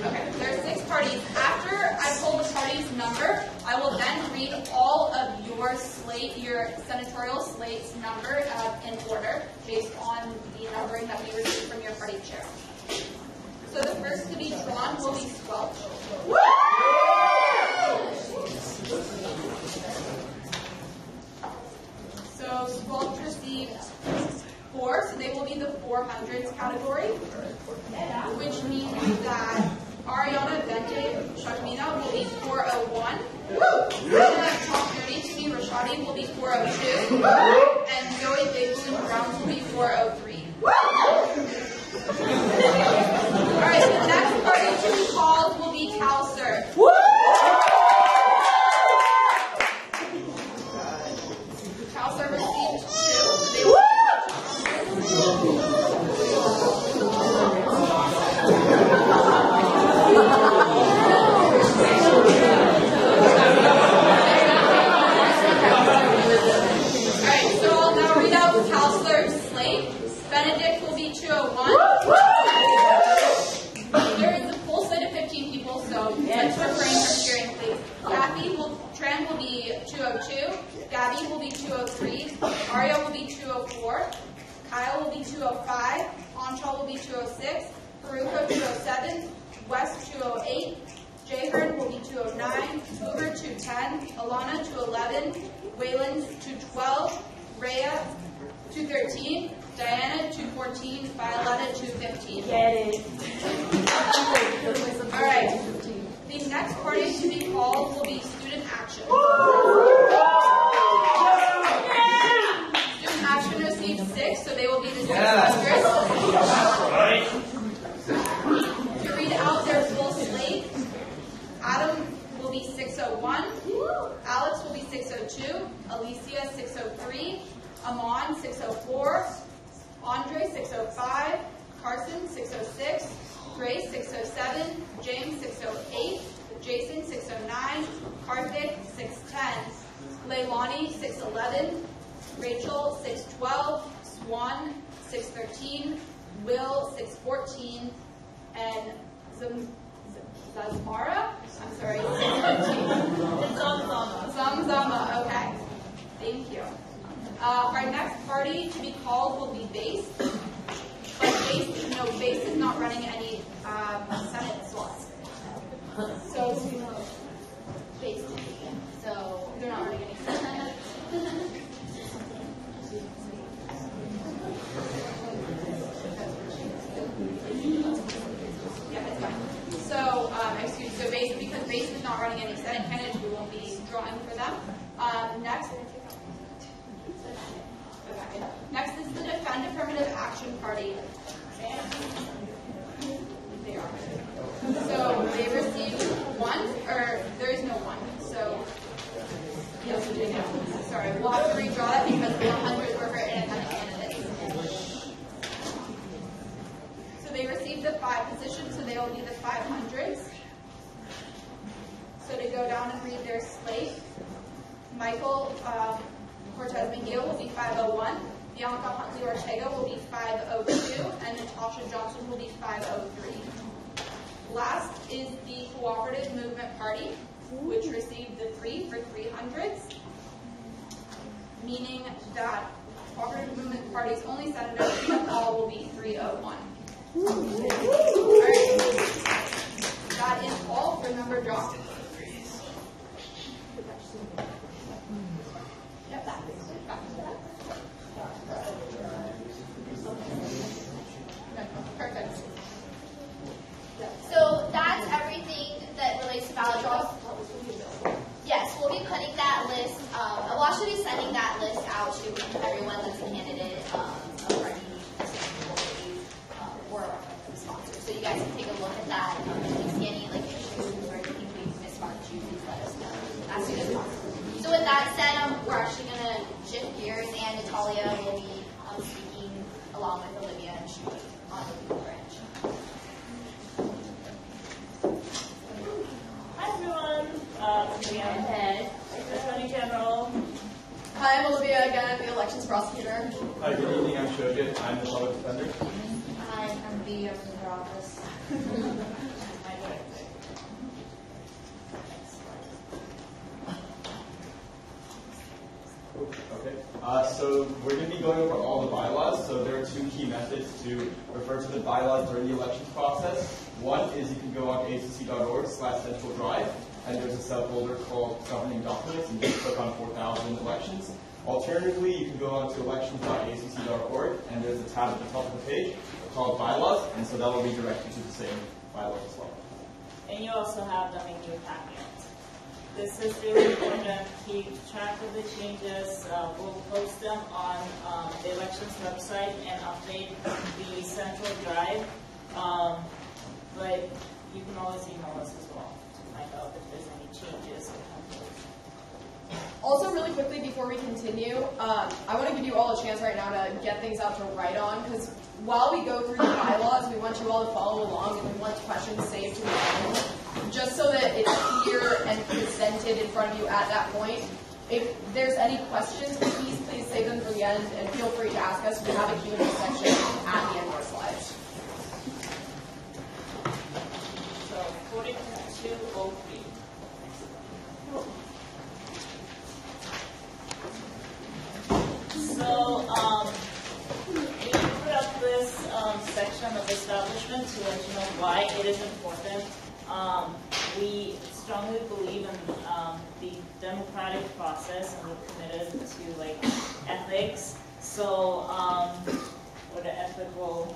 Okay, there's 6 parties. After I pull the party's number, I will then read all of your slate, your senatorial slate's number in order based on the numbering that we received from your party chair. So the first to be drawn will be Squelch. So Squelch received 4, so they will be the 400s category, which means that Ariana Bente Shakmina will be 401. Tom Dirty to me Rashadi will be 402. And Joey Big Balloon Browns will be 403. Alright, the next party to be called will be Calcer. Calcer received 2, so they will Alright, so I'll now read out Counselor's slate. Benedict will be 201. There is a full slate of 15 people, so let's refrain from cheering, please. Tran will be 202. Gabby will be 203. Aria will be 204. Kyle will be 205. Anshal will be 206. Haruko 207. West 208. Jayhern will be 209. Hoover 210. Alana 211. Waylon 212. Rhea 213. Diana 214. Violetta 215. Get it. All right. The next party to be called will be Student Action. Student Action Amon, 604. Andre, 605. Carson, 606. Grace, 607. James, 608. Jason, 609. Karthik, 610. Leilani, 611. Rachel, 612. Swan, 613. Will, 614. And Zazmara? I'm sorry, 615. Zamzama, okay. Thank you. Our next party to be called will be Base. But Base is not running any Senate slots. So, Base, so they're not running any Senate. Yeah, it's fine. So, because Base is not running any Senate candidates, we won't be drawing for them. Next is the Defend Affirmative Action Party. They are. So they received one, or there is no one. So yes, sorry, we'll have to redraw that because 100 were for independent candidates. So they received the 5 positions, so they will be the 500s. So to go down and read their slate, Michael Cortez Mejia will be 501. Bianca Huntley Ortega will be 502, and Natasha Johnson will be 503. Last is the Cooperative Movement Party, which received the 3 for 300s, meaning that Cooperative Movement Party's only senator, all will be 301. All right. That is all for number draw. Yep, back to that. Perfect. So that's everything that relates to ballot draws. Yes, we'll be putting that list, we'll actually be sending that list out to everyone that's a candidate of our or a sponsor. So you guys can take a look at that. If you see any issues or anything we mismarked you, please let us know as soon as possible. So with that said, we're actually going to shift gears, and Natalia will be speaking along with Olivia, and she will be on the legal branch. Hi everyone, Olivia, Attorney General. Hi, I'm Olivia again, the elections prosecutor. Hi, good evening, I'm Shogun. I'm the public defender. Hi, I'm Bea from your office. My director. Okay, so we're going to be going over all the bylaws. So there are 2 key methods to refer to the bylaws during the elections process. One is you can go on ASUC.org/central drive, and there's a subfolder called Governing Documents, and you can click on 4,000 elections. Alternatively, you can go on to elections.asuc.org, and there's a tab at the top of the page called Bylaws, and so that will redirect you to the same bylaws as well. And you also have them in your packet. This is really important to keep track of the changes. We'll post them on the elections website and update the central drive. But you can always email us as well to find out if there's any changes. Also, really quickly before we continue, I want to give you all a chance right now to get things out to write on, because while we go through the bylaws, we want you all to follow along, and we want questions saved to the end, just so that it's clear and presented in front of you at that point. If there's any questions, please save them for the end, and feel free to ask us. We have a Q&A section at the end of our slides. So 4203. So we put up this section of establishment to let you know why it is important. We strongly believe in the democratic process, and we're committed to ethics. So or the ethical.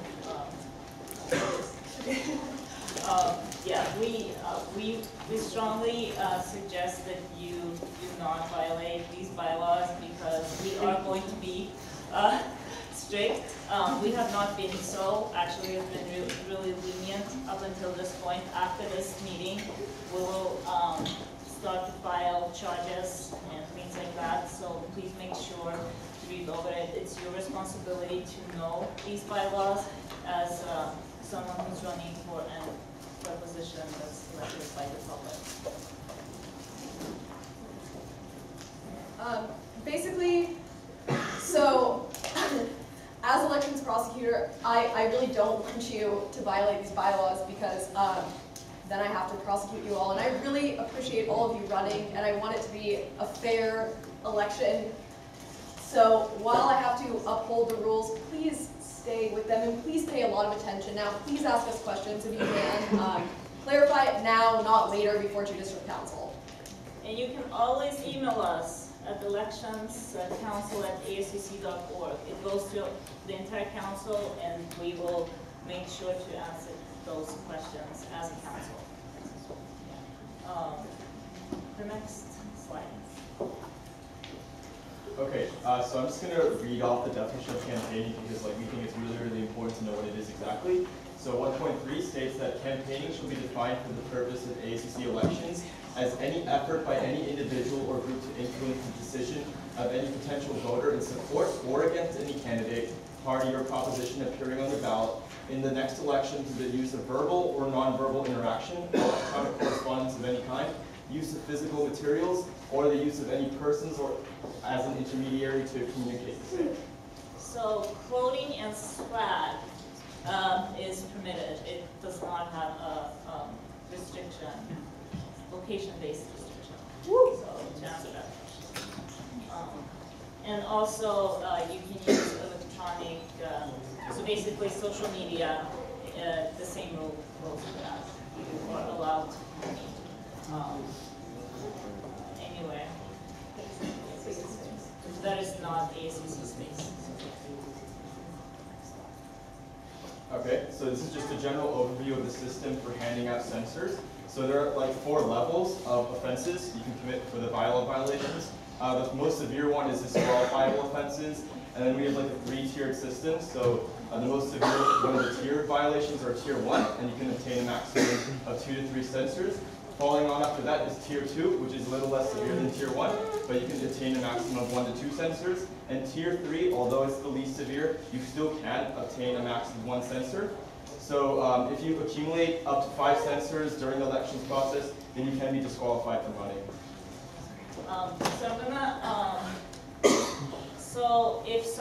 We strongly suggest that you do not violate these bylaws, because we are going to be strict. We have not been so. Actually, we've been really lenient up until this point. After this meeting, we will start to file charges and things like that. So please make sure read over it. It's your responsibility to know these bylaws as someone who's running for a position that's elected by the public. Basically, so as elections prosecutor, I really don't want you to violate these bylaws because then I have to prosecute you all. And I really appreciate all of you running, and I want it to be a fair election. So while I have to uphold the rules, please stay with them and please pay a lot of attention. Now, please ask us questions if you can. Clarify it now, not later before judicial council. And you can always email us at electionscouncil@asuc.org. It goes to the entire council, and we will make sure to answer those questions as a council. The next slide. Okay, so I'm just going to read off the definition of campaigning because we think it's really, really important to know what it is exactly. So 1.3 states that campaigning shall be defined for the purpose of ASUC elections as any effort by any individual or group to influence the decision of any potential voter in support or against any candidate, party, or proposition appearing on the ballot in the next election through the use of verbal or nonverbal interaction, electronic correspondence of any kind, use of physical materials, or the use of any persons or as an intermediary to communicate the same. So clothing and swag is permitted. It does not have a restriction, location-based restriction. So to answer that question. And also you can use electronic, so basically social media, the same rule goes for that. You are allowed to communicate anywhere. That is not ASUC space. Okay, so this is just a general overview of the system for handing out censors. So there are 4 levels of offenses you can commit for the bylaw violations. The most severe one is disqualifiable offenses, and then we have a 3-tiered system. So the most severe one of the tiered violations are tier 1, and you can obtain a maximum of 2 to 3 censors. Following on after that is tier 2, which is a little less severe than tier 1, but you can obtain a maximum of 1 to 2 censors. And tier 3, although it's the least severe, you still can obtain a max of 1 censor. So if you accumulate up to 5 censors during the elections process, then you can be disqualified from running. So I'm gonna, so if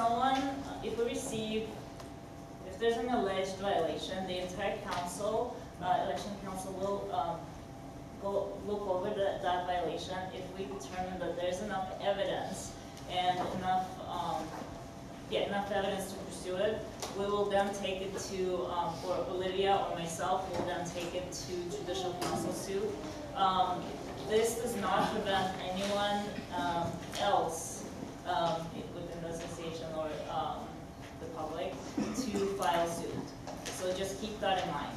there's an alleged violation, the entire council, election council will look over that violation. If we determine that there's enough evidence and enough evidence to pursue it, we will then take it to, or Olivia or myself will then take it to judicial council suit. This does not prevent anyone else within the association or the public to file suit. So just keep that in mind.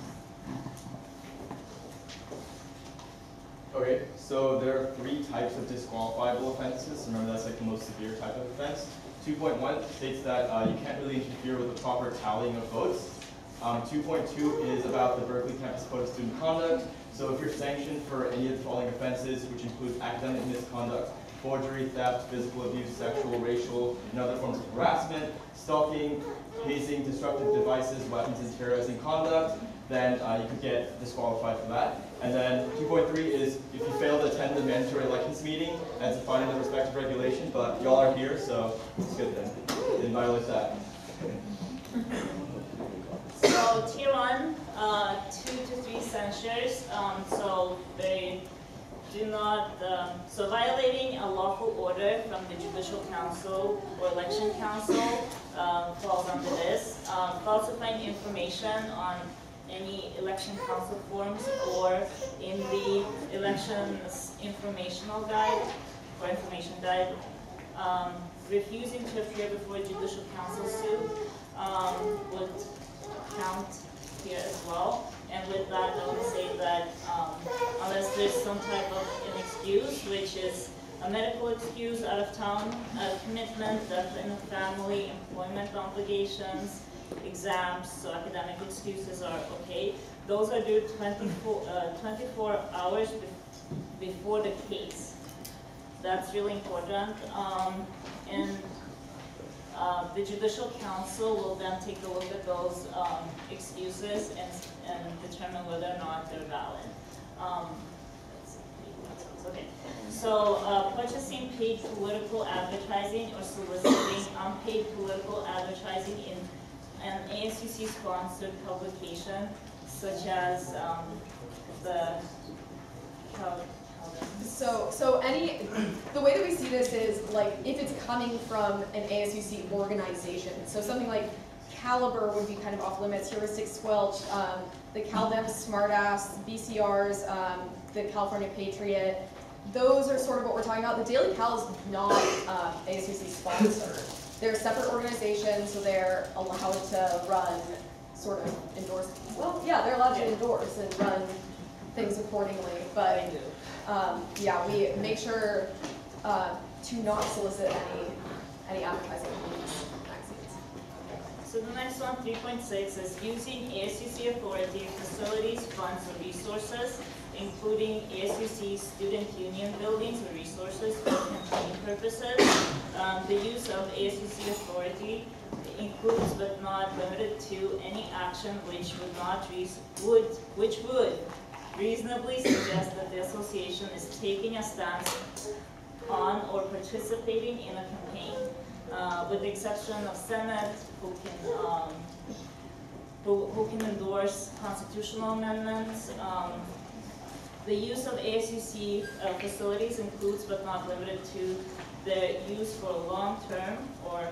Okay, so there are 3 types of disqualifiable offenses. Remember, that's the most severe type of offense. 2.1 states that you can't really interfere with the proper tallying of votes. 2.2 is about the Berkeley Campus Code of Student Conduct. So if you're sanctioned for any of the following offenses, which includes academic misconduct, forgery, theft, physical abuse, sexual, racial, and other forms of harassment, stalking, hazing, disruptive devices, weapons, and terrorizing conduct, then you could get disqualified for that. And then 2.3 is if you fail to attend the mandatory elections meeting, that's defined in the respective regulation, but y'all are here, so it's good then. Didn't violate that. So tier 1, 2 to 3 censures. So they do not, so violating a lawful order from the judicial council or election council falls under this. Falsifying information on any election council forms or in the elections informational guide or information guide. Refusing to appear before a judicial council suit would count here as well. And with that, I would say that unless there's some type of an excuse, which is a medical excuse, out of town commitment, death in a family, employment obligations, exams, so academic excuses are okay. Those are due 24 hours before the case. That's really important. And The Judicial Council will then take a look at those excuses and determine whether or not they're valid. Okay, so purchasing paid political advertising or soliciting unpaid political advertising in an ASUC-sponsored publication, such as the way that we see this is like if it's coming from an ASUC organization. So something like Caliber would be kind of off limits, Heuristic Squelch, the CalDev Smartass, BCRs, the California Patriot. Those are sort of what we're talking about. The Daily Cal is not ASUC sponsored. They're a separate organization, so they're allowed to run sort of endorse. Well, yeah, they're allowed to endorse and run things accordingly. But yeah, we make sure to not solicit any advertising in these magazines. So the next one, 3.6, is using ASUC authority, facilities, funds, or resources, including ASUC student union buildings or resources for campaign purposes. The use of ASUC authority includes but not limited to any action which would reasonably suggest that the association is taking a stance on or participating in a campaign, with the exception of Senate, who can endorse constitutional amendments. The use of ASUC facilities includes but not limited to their use for long-term or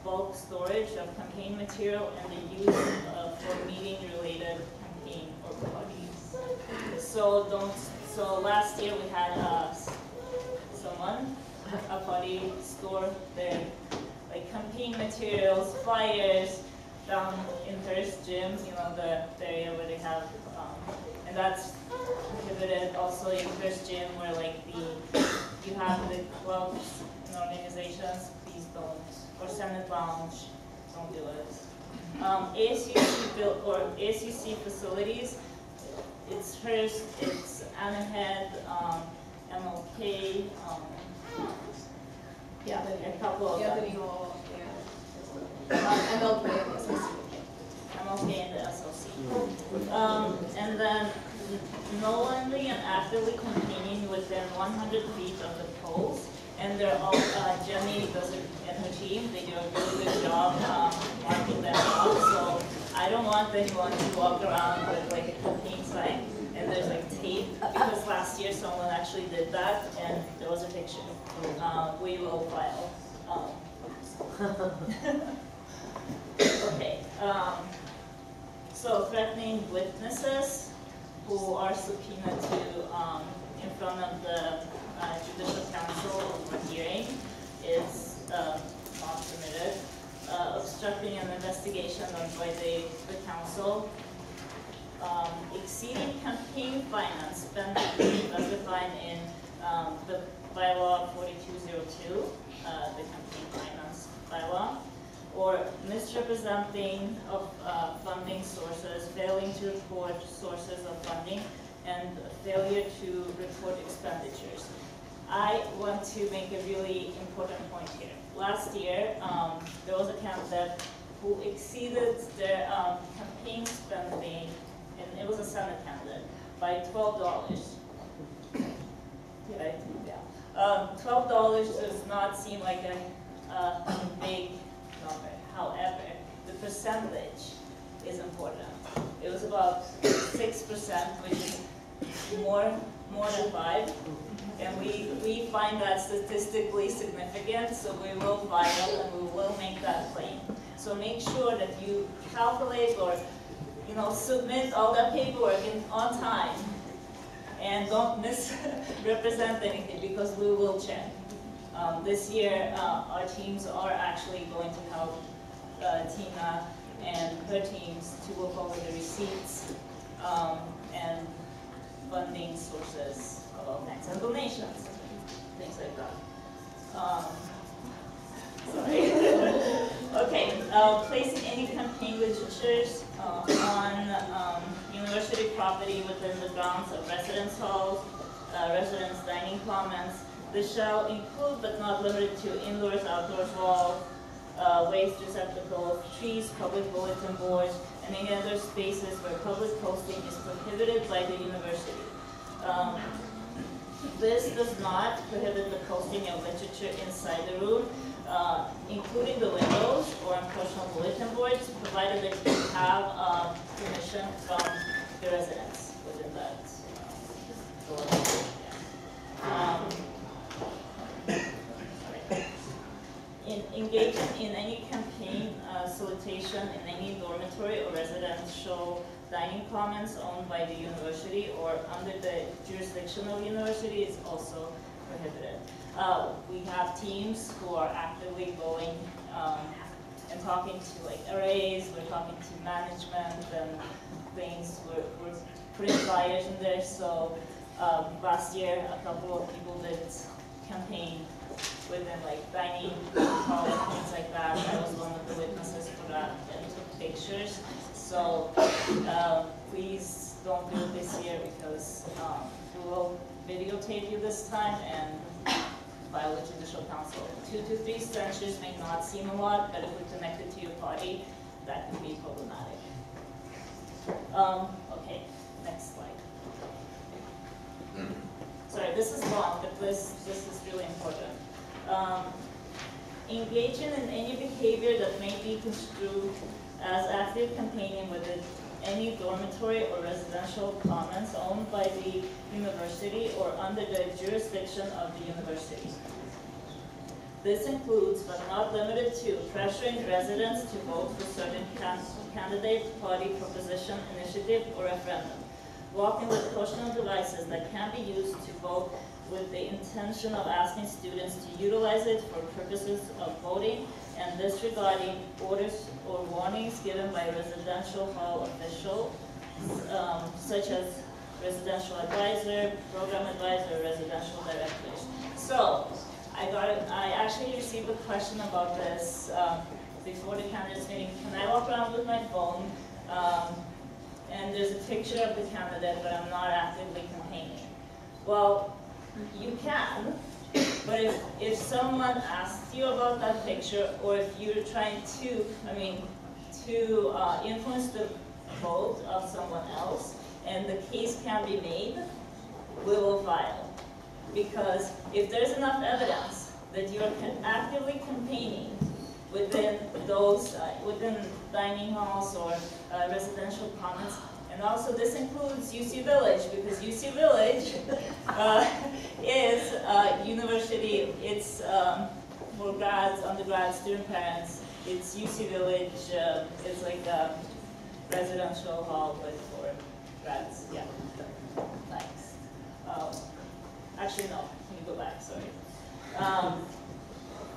bulk storage of campaign material and the use for meeting-related campaign or parties. So last year we had a party store their campaign materials, flyers down in Hearst Gym, the area where they have, and that's prohibited also in Hearst Gym where you have the clubs and organizations, please don't, or Senate Lounge, don't do it. ASUC facilities, it's Hearst, it's Anahead, MLK, a couple of them. MLK and the SLC. And then knowingly and actively campaigning within 100 feet of the polls. And they're all, Jenny does it and her team, they do a really good job marking them out. So I don't want anyone to walk around with a campaign sign and there's tape, because last year someone actually did that and there was a picture. We will file. Okay. So threatening witnesses who are subpoenaed to in front of the Judicial Council for hearing is not permitted. Obstructing an investigation done by the council. Exceeding campaign finance spending as defined in the bylaw 4202, the campaign finance bylaw, or misrepresenting of funding sources, failing to report sources of funding, and failure to report expenditures. I want to make a really important point here. Last year, there was a candidate who exceeded their campaign spending, and it was a Senate candidate, by $12. Yeah. $12 does not seem like a big number. However, the percentage is important. It was about 6%, which is more than 5%. And we find that statistically significant, so we will file and we will make that claim. So make sure that you calculate or submit all that paperwork on time, and don't misrepresent anything, because we will check. This year, our teams are actually going to help Tina and her teams to look over the receipts and funding sources of all kinds, and donations, things like that. Sorry. Okay, placing any campaign literatures on university property within the grounds of residence halls, residence dining commons. This shall include but not limited to indoors, outdoors, waste receptacles, trees, public bulletin boards, and any other spaces where public posting is prohibited by the university. This does not prohibit the posting of literature inside the room, including the windows or on personal bulletin boards, provided that you have permission from the residents within that door. Engaging in any campaign solicitation in any dormitory or residential dining commons owned by the university or under the jurisdiction of the university is also prohibited. We have teams who are actively going and talking to like arrays, we're talking to management and things, we're putting flyers in there. So last year a couple of people did campaign within like dining hall and things like that. I was one of the witnesses for that and took pictures. So please don't do it this year because we will videotape you this time and file with judicial counsel. 2 to 3 censures may not seem a lot, but if we're connected to your party, that can be problematic. Okay, next slide. Sorry, this is long, but this is really important. Engaging in any behavior that may be construed as active campaigning within any dormitory or residential commons owned by the university or under the jurisdiction of the university. This includes, but not limited to, pressuring residents to vote for certain candidate, party, proposition, initiative, or referendum. Walking with personal devices that can be used to vote with the intention of asking students to utilize it for purposes of voting and disregarding orders or warnings given by residential hall officials, such as residential advisor, program advisor, residential directors. So, I actually received a question about this before the candidates meeting. Can I walk around with my phone? And there's a picture of the candidate, but I'm not actively campaigning. Well, you can, but if someone asks you about that picture, or if you're trying to, influence the vote of someone else, and the case can be made, we will file. Because if there's enough evidence that you're actively campaigning within those, within dining halls or residential commons, and also this includes UC Village, because UC Village is university, it's for grads, undergrads, student parents, it's UC Village, it's like a residential hall, but for grads, yeah. Thanks. Actually, no, can you go back, sorry.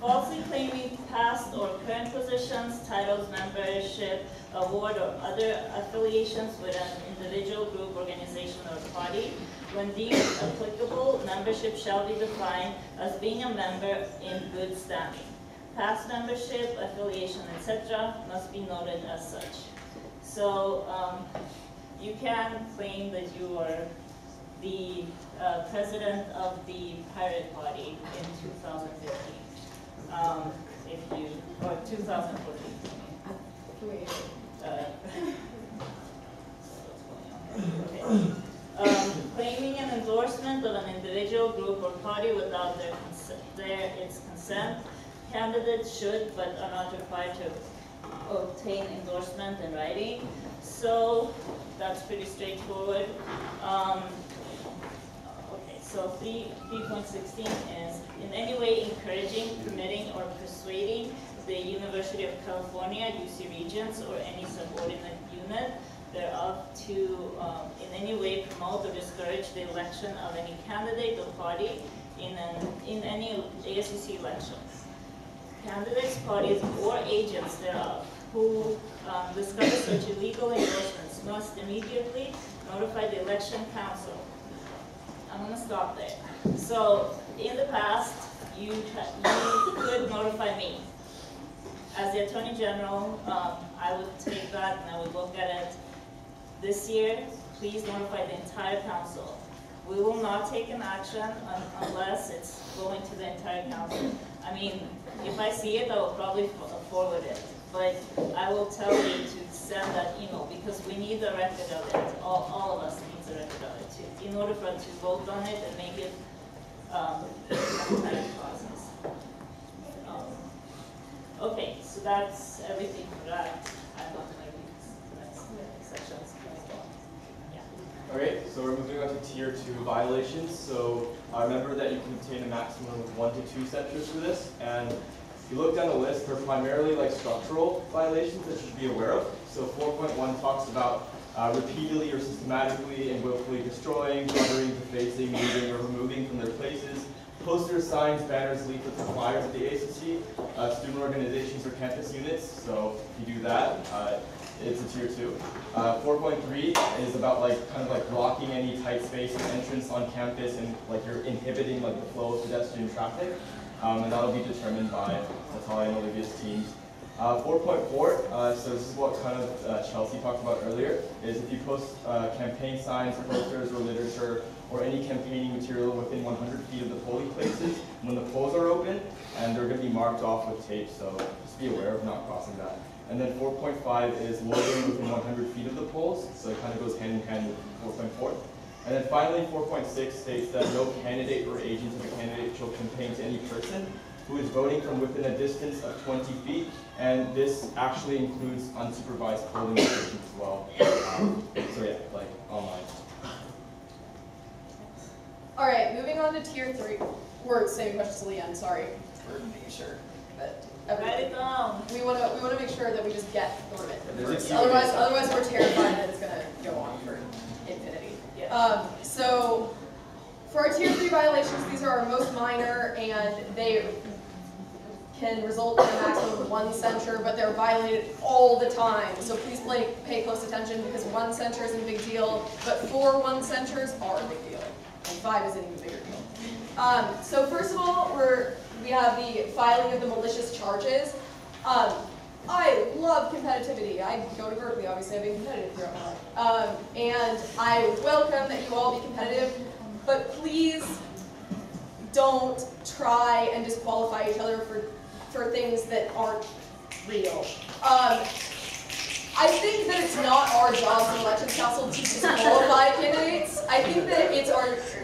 Falsely claiming past or current positions, titles, membership, award, or other affiliations with an individual, group, organization, or party. When deemed applicable, membership shall be defined as being a member in good standing. Past membership, affiliation, etc. must be noted as such. So you can claim that you are the president of the Pirate Party in 2015. If you, or 2014. Claiming an endorsement of an individual, group, or party without its consent, candidates should but are not required to obtain endorsement in writing. So that's pretty straightforward. So 3.16 is in any way encouraging, permitting, or persuading the University of California, UC Regents, or any subordinate unit thereof to in any way promote or discourage the election of any candidate or party in any ASUC elections. Candidates, parties, or agents thereof who discover such illegal endorsements must immediately notify the election council. I'm going to stop there. So, in the past, you could notify me. As the Attorney General, I would take that and I would look at it. This year, please notify the entire council. We will not take an action unless it's going to the entire council. I mean, if I see it, I will probably forward it. But I will tell you to send that email because we need a record of it. All of us need a record of it in order for us to vote on it and make it a democratic process. Okay, so that's everything for that. I'm not going to next sections. Okay, so we're moving on to tier 2 violations. So remember that you can obtain a maximum of 1 to 2 censures for this, and if you look down the list, they're primarily like structural violations that you should be aware of. So 4.1 talks about repeatedly or systematically and willfully destroying, cluttering, defacing, moving, or removing from their places posters, signs, banners, leaflets, and flyers at the ASUC, student organizations or campus units. So if you do that, it's a tier 2. 4.3 is about kind of blocking any tight space and entrance on campus, and you're inhibiting the flow of pedestrian traffic, and that'll be determined by Natalia and Olivia's teams. 4.4, so this is what kind of Chelsea talked about earlier, is if you post campaign signs, posters, or literature, or any campaigning material within 100 feet of the polling places, when the polls are open, and they're going to be marked off with tape, so just be aware of not crossing that. And then 4.5 is loitering within 100 feet of the polls, so it kind of goes hand in hand with 4.4. And then finally, 4.6 states that no candidate or agent of a candidate shall campaign to any person who is voting from within a distance of 20 feet, and this actually includes unsupervised polling stations as well. So yeah, online. All right, moving on to tier 3. We're saving questions till the end. Sorry for making sure that Write it down. we want to make sure that we just get through it first. Otherwise we're terrified that it's going to go on for infinity. Yeah. So for our tier 3 violations, these are our most minor, and they can result in a maximum of 1 censure, but they're violated all the time. So please pay close attention, because 1 censure isn't a big deal, but 4 1 censures are a big deal, and 5 is an even bigger deal. So first of all, we have the filing of the malicious charges. I love competitivity. I go to Berkeley, obviously I've been competitive throughout my life. And I welcome that you all be competitive, but please don't try and disqualify each other for things that aren't real. I think that it's not our job as an elections council to disqualify candidates. I think that it's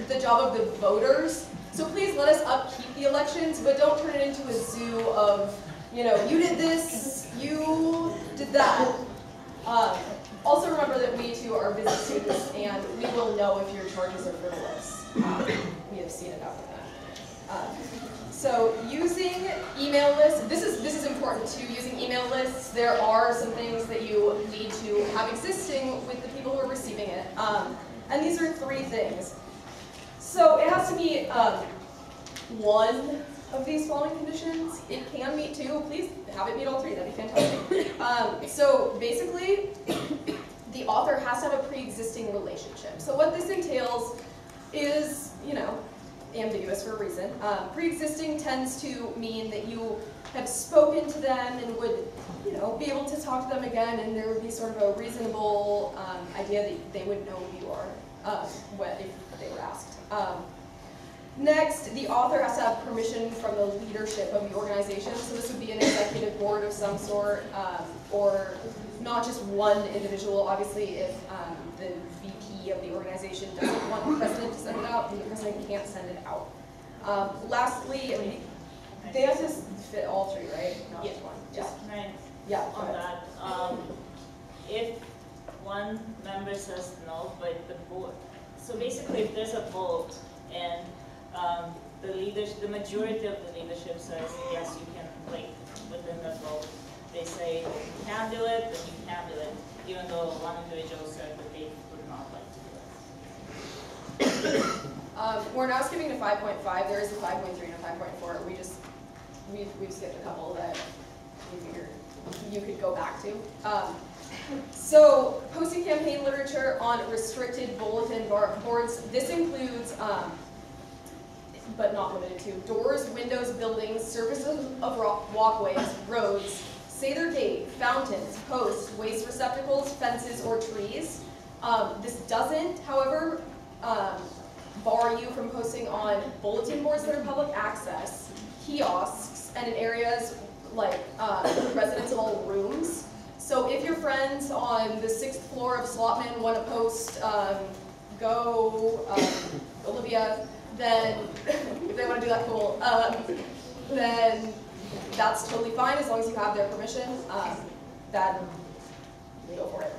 the job of the voters. So please let us upkeep the elections, but don't turn it into a zoo of, you did this, you did that. Also remember that we too are busy students, and we will know if your charges are frivolous. We have seen enough of that. So using email lists, this is important too, using email lists. There are some things that you need to have existing with the people who are receiving it. And these are 3 things. So it has to meet 1 of these following conditions. It can meet 2. Please have it meet all 3. That'd be fantastic. So basically, the author has to have a pre-existing relationship. So what this entails is, ambiguous for a reason. Pre-existing tends to mean that you have spoken to them and would, be able to talk to them again, and there would be sort of a reasonable idea that they would know who you are if they were asked. Next, the author has to have permission from the leadership of the organization. So this would be an executive board of some sort, or not just one individual. Obviously, if the VP of the organization doesn't want the president to send it out, then the president can't send it out. Lastly, they have to fit all 3, right? Not just 1. Yeah. On that, if one member says no, but the board, so basically if there's a vote and the majority of the leadership says yes, you can, within the vote, they say you can do it, then you can do it, even though one individual said that they would not like to do it. We're now skipping to 5.5. There is a 5.3 and a 5.4. We've skipped a couple that we figured you could go back to. So posting campaign literature on restricted bulletin boards. This includes, but not limited to, doors, windows, buildings, surfaces of walkways, roads, say their date, fountains, posts, waste receptacles, fences, or trees. This doesn't, however, bar you from posting on bulletin boards that are public access, kiosks, and in areas like residential rooms. So if your friends on the 6th floor of Slotman want to post go Olivia, then if they want to do that, cool. Then that's totally fine as long as you have their permission. Then go for it.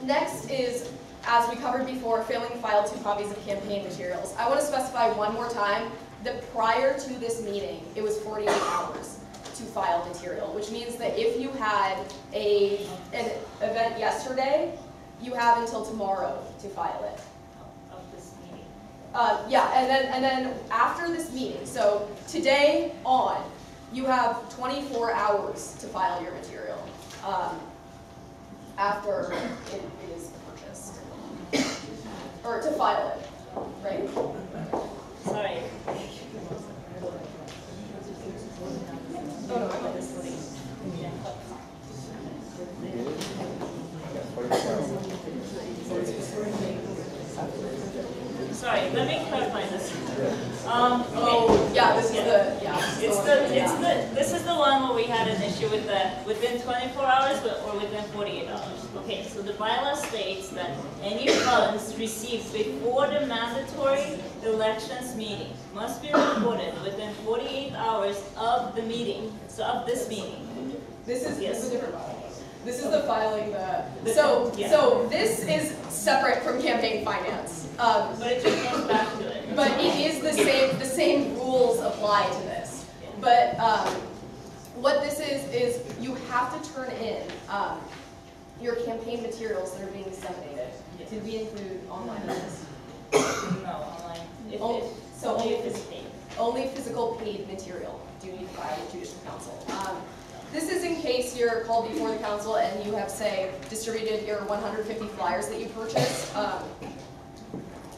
Next is, as we covered before, failing to file 2 copies of campaign materials. I want to specify one more time that prior to this meeting, it was 48 hours to file material, which means that if you had an event yesterday, you have until tomorrow to file it. Of this meeting. Yeah, and then after this meeting, so today on, you have 24 hours to file your material after it is purchased, or to file it, right? Sorry. Oh no, I got this. Sorry, let me clarify this. Oh, yeah, this is this is the one where we had an issue with the within 24 hours or within 48 hours. Okay, so the bylaw states that any funds received before the mandatory elections meeting must be reported within 48 hours of the meeting, so of this meeting. This is a different bylaw. This is the filing So this is separate from campaign finance. But it just goes back to it. But it is the same rules apply to this. But what this is you have to turn in your campaign materials that are being disseminated. Did we include online in this? No, online. Only physical paid material do you need to file with Judicial Council. This is in case you're called before the council and you have, say, distributed your 150 flyers that you purchased.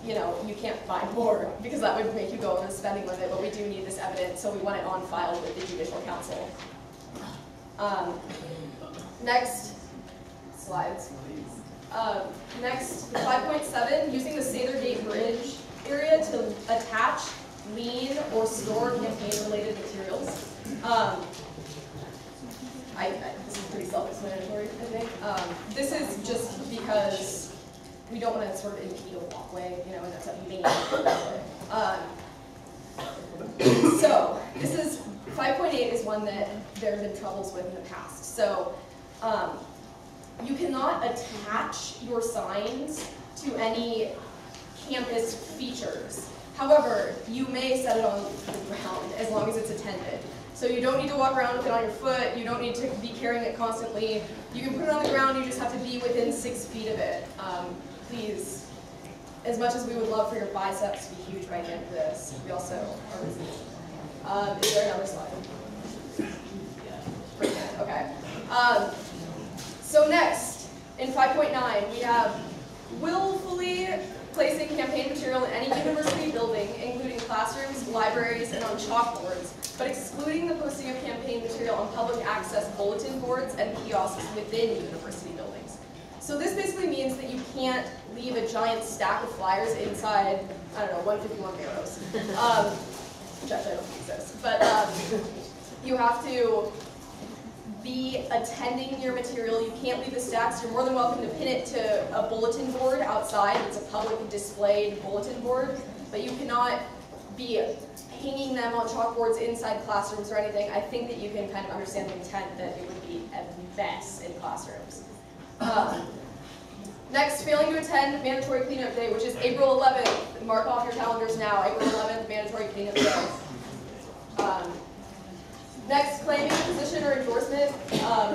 You know, you can't buy more because that would make you go over the spending limit, but we do need this evidence, so we want it on file with the Judicial Council. Next, slides. Next, 5.7, using the Sathergate Bridge area to attach, lean, or store campaign-related materials. This is pretty self-explanatory, I think. This is just because we don't want to sort of impede a walkway, you know, and that's a main walkway. So this is 5.8 is one that there have been troubles with in the past. So you cannot attach your signs to any campus features. However, you may set it on the ground as long as it's attended. So you don't need to walk around with it on your foot, you don't need to be carrying it constantly. You can put it on the ground, you just have to be within 6 feet of it. Please, as much as we would love for your biceps to be huge by the end of this, we also are busy. Is there another slide? Okay. So next, in 5.9, we have willfully placing campaign material in any university building, including classrooms, libraries, and on chalkboards, but excluding the posting of campaign material on public access bulletin boards and kiosks within university buildings. So this basically means that you can't leave a giant stack of flyers inside, I don't know, 151 Barrows, which actually I don't think exists. But you have to be attending your material. You can't leave the stacks. You're more than welcome to pin it to a bulletin board outside. It's a public displayed bulletin board, but you cannot be hanging them on chalkboards inside classrooms or anything. I think that you can kind of understand the intent that it would be a mess in classrooms. Next, failing to attend mandatory cleanup day, which is April 11th. Mark off your calendars now. April 11th, mandatory cleanup day. Next, claiming a position or endorsement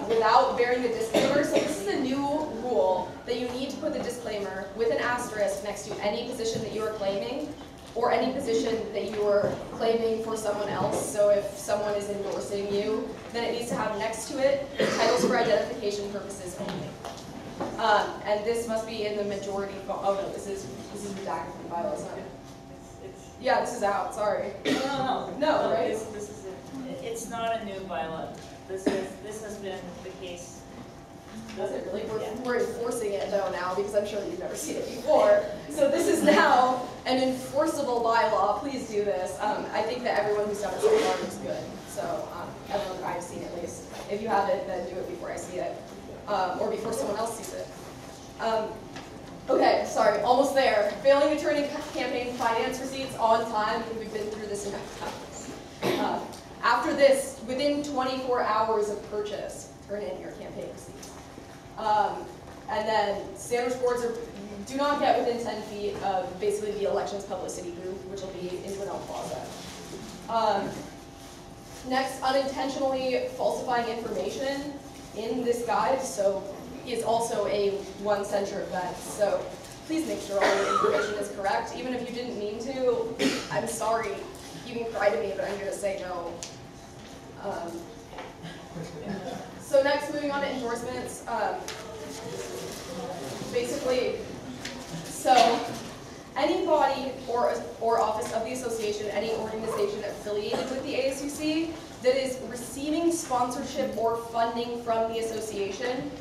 without bearing the disclaimer. So this is a new rule that you need to put the disclaimer with an asterisk next to any position that you are claiming or any position that you are claiming for someone else. So if someone is endorsing you, then it needs to have next to it titles for identification purposes only. And this must be in the majority. Oh no, this is redacted from the bylaws. Yeah, this is out. Sorry. No, right? This is it's not a new bylaw. This has been the case Does it really? We're enforcing it though now because I'm sure you've never seen it before. So this is now an enforceable bylaw. Please do this. I think that everyone who's done it so far is good. So everyone I've seen at least. If you haven't, then do it before I see it, or before someone else sees it. Okay, sorry, almost there. Failing to turn in campaign finance receipts on time, because we've been through this enough times. After this, within 24 hours of purchase, turn in your campaign receipts. And then standards boards do not get within 10 feet of basically the elections publicity booth, which will be in Grinnell Plaza. Next, unintentionally falsifying information in this guide, so is also a one-center offense. So please make sure all your information is correct. Even if you didn't mean to, I'm sorry. You can cry to me, but I'm going to say no. So next, moving on to endorsements. Basically, so any body or office of the association, any organization affiliated with the ASUC that is receiving sponsorship or funding from the association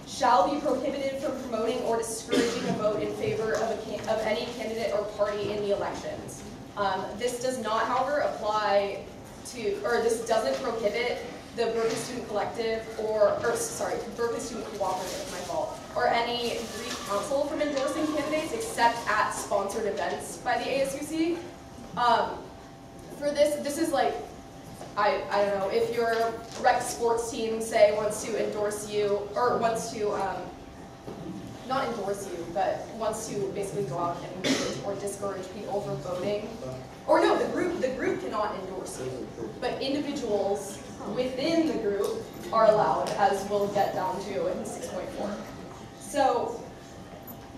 shall be prohibited from promoting or discouraging a vote in favor of any candidate or party in the elections. This does not, however, apply to, or this doesn't prohibit the Berkeley Student Collective Berkeley Student Cooperative, my fault, or any Greek council from endorsing candidates except at sponsored events by the ASUC. For this is like, I don't know, if your rec sports team, say, wants to endorse you, or wants to, not endorse you, but wants to basically go out and encourage or discourage people from voting. Or no, the group cannot endorse you, but individuals within the group are allowed, as we'll get down to in 6.4. So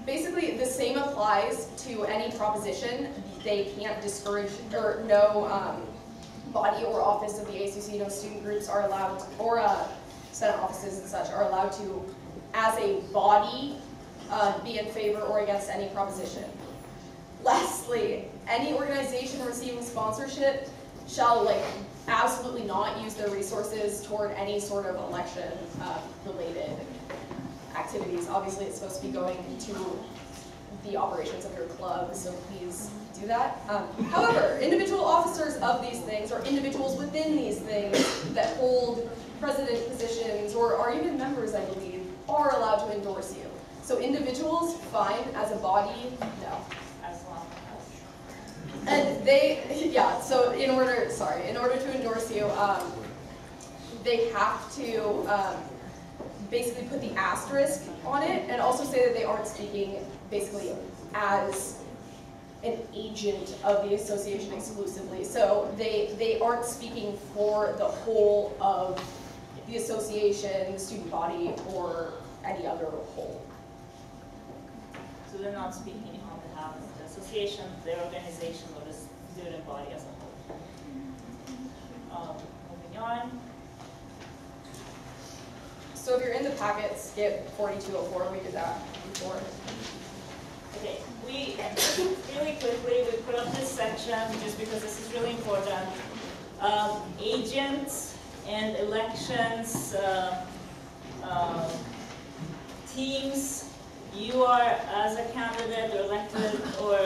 basically the same applies to any proposition. They can't discourage, or no body or office of the ASUC, no student groups are allowed, or Senate offices and such are allowed to, as a body, be in favor or against any proposition. Lastly, any organization receiving sponsorship shall absolutely not use their resources toward any sort of election related activities. Obviously, it's supposed to be going into the operations of your club, so please do that. However, individual officers of these things, or individuals within these things that hold president positions, or are even members, I believe, are allowed to endorse you. So individuals, fine. As a body, no. And they, yeah, so in order to endorse you, they have to basically put the asterisk on it and also say that they aren't speaking basically as an agent of the association exclusively. So they aren't speaking for the whole of the association, the student body, or any other whole. So they're not speaking on behalf of the association, their organization, or the student body as a whole. Moving on. So if you're in the packet, skip 4204. We did that before. Okay, we really quickly we put up this section just because this is really important. Agents and elections teams. You are, as a candidate or elected, or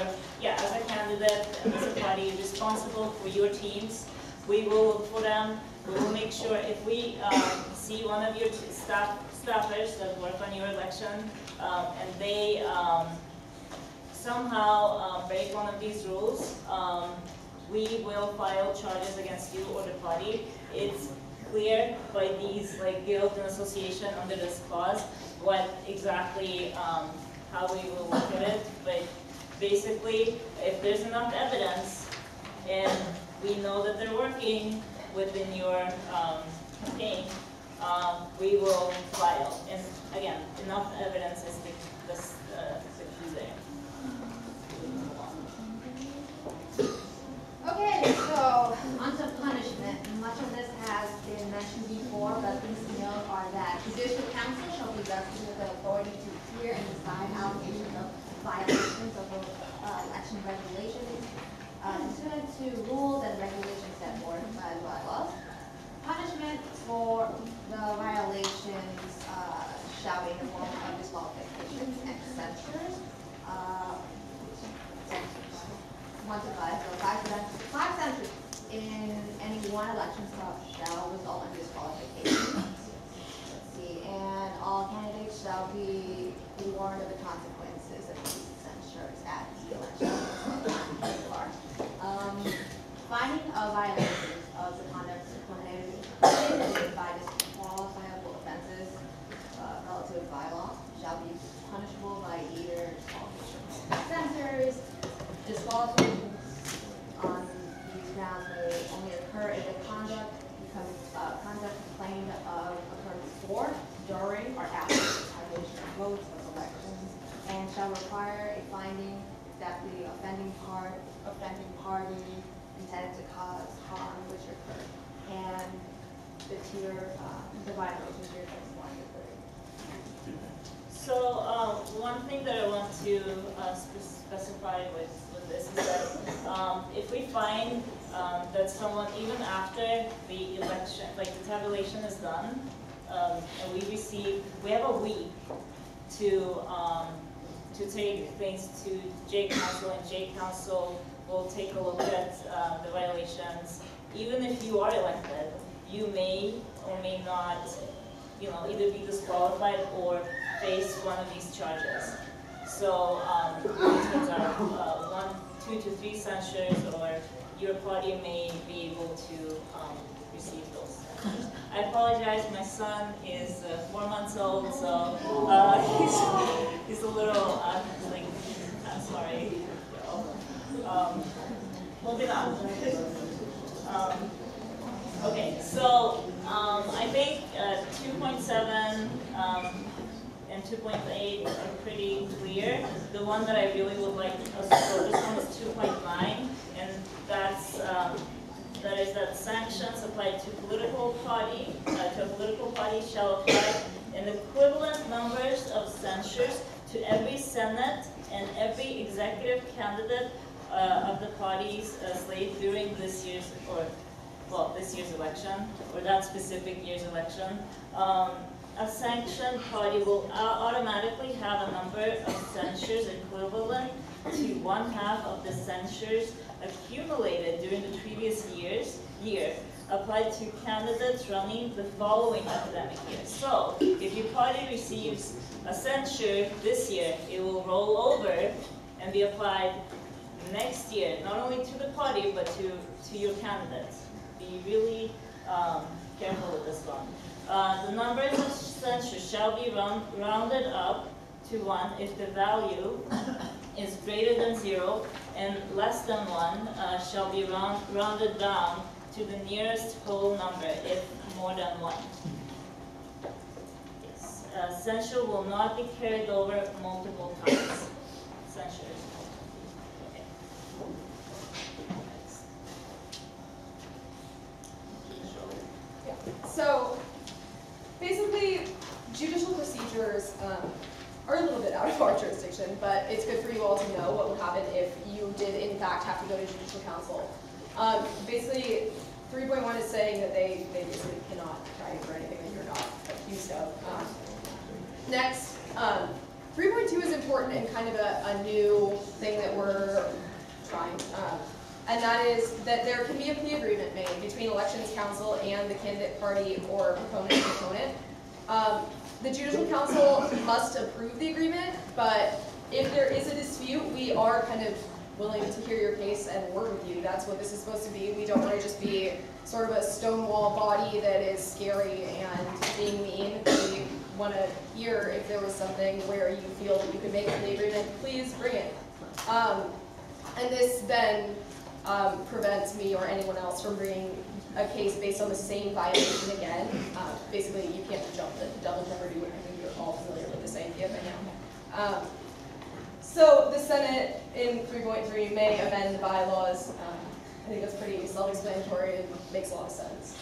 as a candidate and as a party, responsible for your teams. We will look for them. We will make sure if we see one of your staffers that work on your election and they somehow break one of these rules, we will file charges against you or the party. It's clear by these guilt and association under this clause what exactly how we will look at it, but basically if there's enough evidence and we know that they're working within your campaign, we will file. And again, enough evidence is the key there. Okay, so onto punishment. Much of this has been mentioned before, but things to note are that the district council shall be vested with the authority to hear and decide allegations of violations of election regulations pursuant to rules and regulations set forth by the bylaws. Punishment for the violations shall be in the form of disqualifications and censures. 1 to 5, so 5 censures in any one election shall result in disqualification. Let's see, and all candidates shall be warned of the consequences of these censures at the election. Finding of violations of the conduct prohibited by disqualifiable offenses relative to bylaw shall be punishable by either disqualification of censors. Disqualifications on these grounds may only occur if the conduct complained of occurred before, during, or after the tabulation of votes of elections, and shall require a finding that the offending party intended to cause harm which occurred, and the violation tier is 1 to 3. So one thing that I want to specify with this is that if we find that someone, even after the election, like the tabulation is done, and we have a week to take things to J Council, and J Council will take a look at the violations. Even if you are elected, you may or may not, either be disqualified or face one of these charges. So it turns out 1, 2 to 3 censures, or your party may be able to receive those censures. I apologize, my son is 4 months old, so he's a little, I'm sorry. Moving on. Okay, so I think 2.7 and 2.8 are pretty clear. The one that I really would like us to focus on is 2.9, and that is that sanctions applied to political party shall apply in equivalent numbers of censures to every Senate and every executive candidate of the party's slate during this year's election, or that specific year's election. A sanctioned party will automatically have a number of censures equivalent to 1/2 of the censures accumulated during the previous year applied to candidates running the following academic year. So, if your party receives a censure this year, it will roll over and be applied next year, not only to the party, but to your candidates. Be really careful with this one. The numbers of censures shall be rounded up to 1 if the value is greater than 0, and less than 1 shall be rounded down to the nearest whole number if more than 1. Yes. Censure will not be carried over multiple times. Censures. Okay. So basically, judicial procedures are a little bit out of our jurisdiction, but it's good for you all to know what would happen if you did in fact have to go to judicial council. Basically, 3.1 is saying that they basically cannot try you for anything that you're not accused of. Next, 3.2 is important and kind of a new thing that we're trying. And that is that there can be a plea agreement made between elections council and the candidate party or proponent. The judicial council must approve the agreement, but if there is a dispute, we are kind of willing to hear your case and work with you. That's what this is supposed to be. We don't want to just be sort of a stonewall body that is scary and being mean. We want to hear if there was something where you feel that you could make a plea agreement, please bring it. And this then prevents me or anyone else from bringing a case based on the same violation again. Basically, you can't jump the double jeopardy. I think you're all familiar with this idea by now. So the Senate in 3.3 may amend the bylaws. I think that's pretty self-explanatory and makes a lot of sense.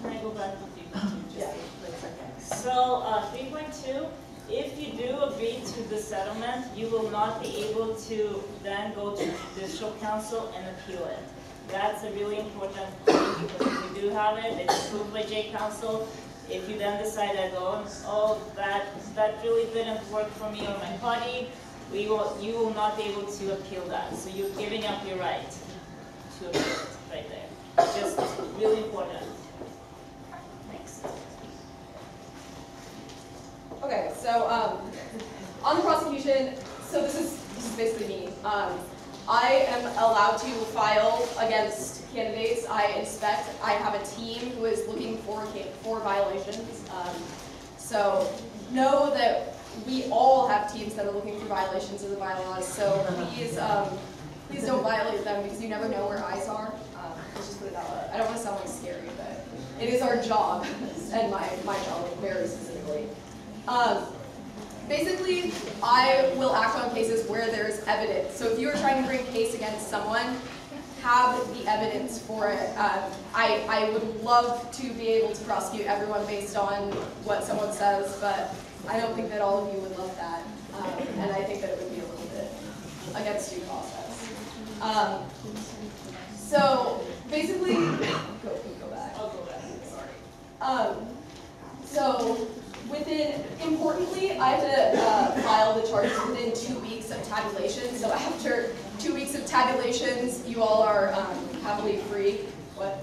Can I go back to 3.2 just a second? So 3.2, if you do agree to the settlement, you will not be able to then go to judicial council and appeal it. That's a really important point because if you do have it, it's approved by J Council. If you then decide that, oh, that really didn't work for me or my party, you will not be able to appeal that. So you're giving up your right to appeal it right there. Just really important. Next. Okay, so on the prosecution, so this is basically me. I am allowed to file against candidates. I inspect. I have a team who is looking for violations. So know that we all have teams that are looking for violations of the bylaws. So please don't violate them because you never know where eyes are. Let's just put it that way. I don't want to sound like scary, but it is our job, and my job very specifically. Basically, I will act on cases where there's evidence. So if you are trying to bring a case against someone, have the evidence for it. I would love to be able to prosecute everyone based on what someone says, but I don't think that all of you would love that. And I think that it would be a little bit against due process. So basically, go back. I'll go back. Sorry. So importantly, I have to file the charges within 2 weeks of tabulation. So after 2 weeks of tabulations, you all are happily free. What?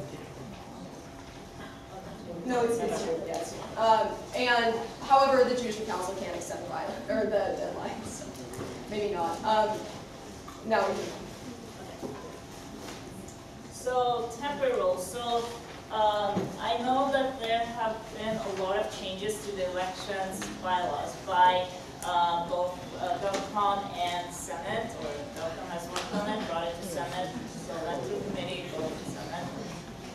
No, it's true. Yes. And however, the Judicial Council can't extend the deadline. So maybe not. Now we can. So temporary rules. So I know that there have been a lot of changes to the elections bylaws by both GovCon and Senate, or GovCon has worked on it, brought it to Senate, so went through committee, go to Senate.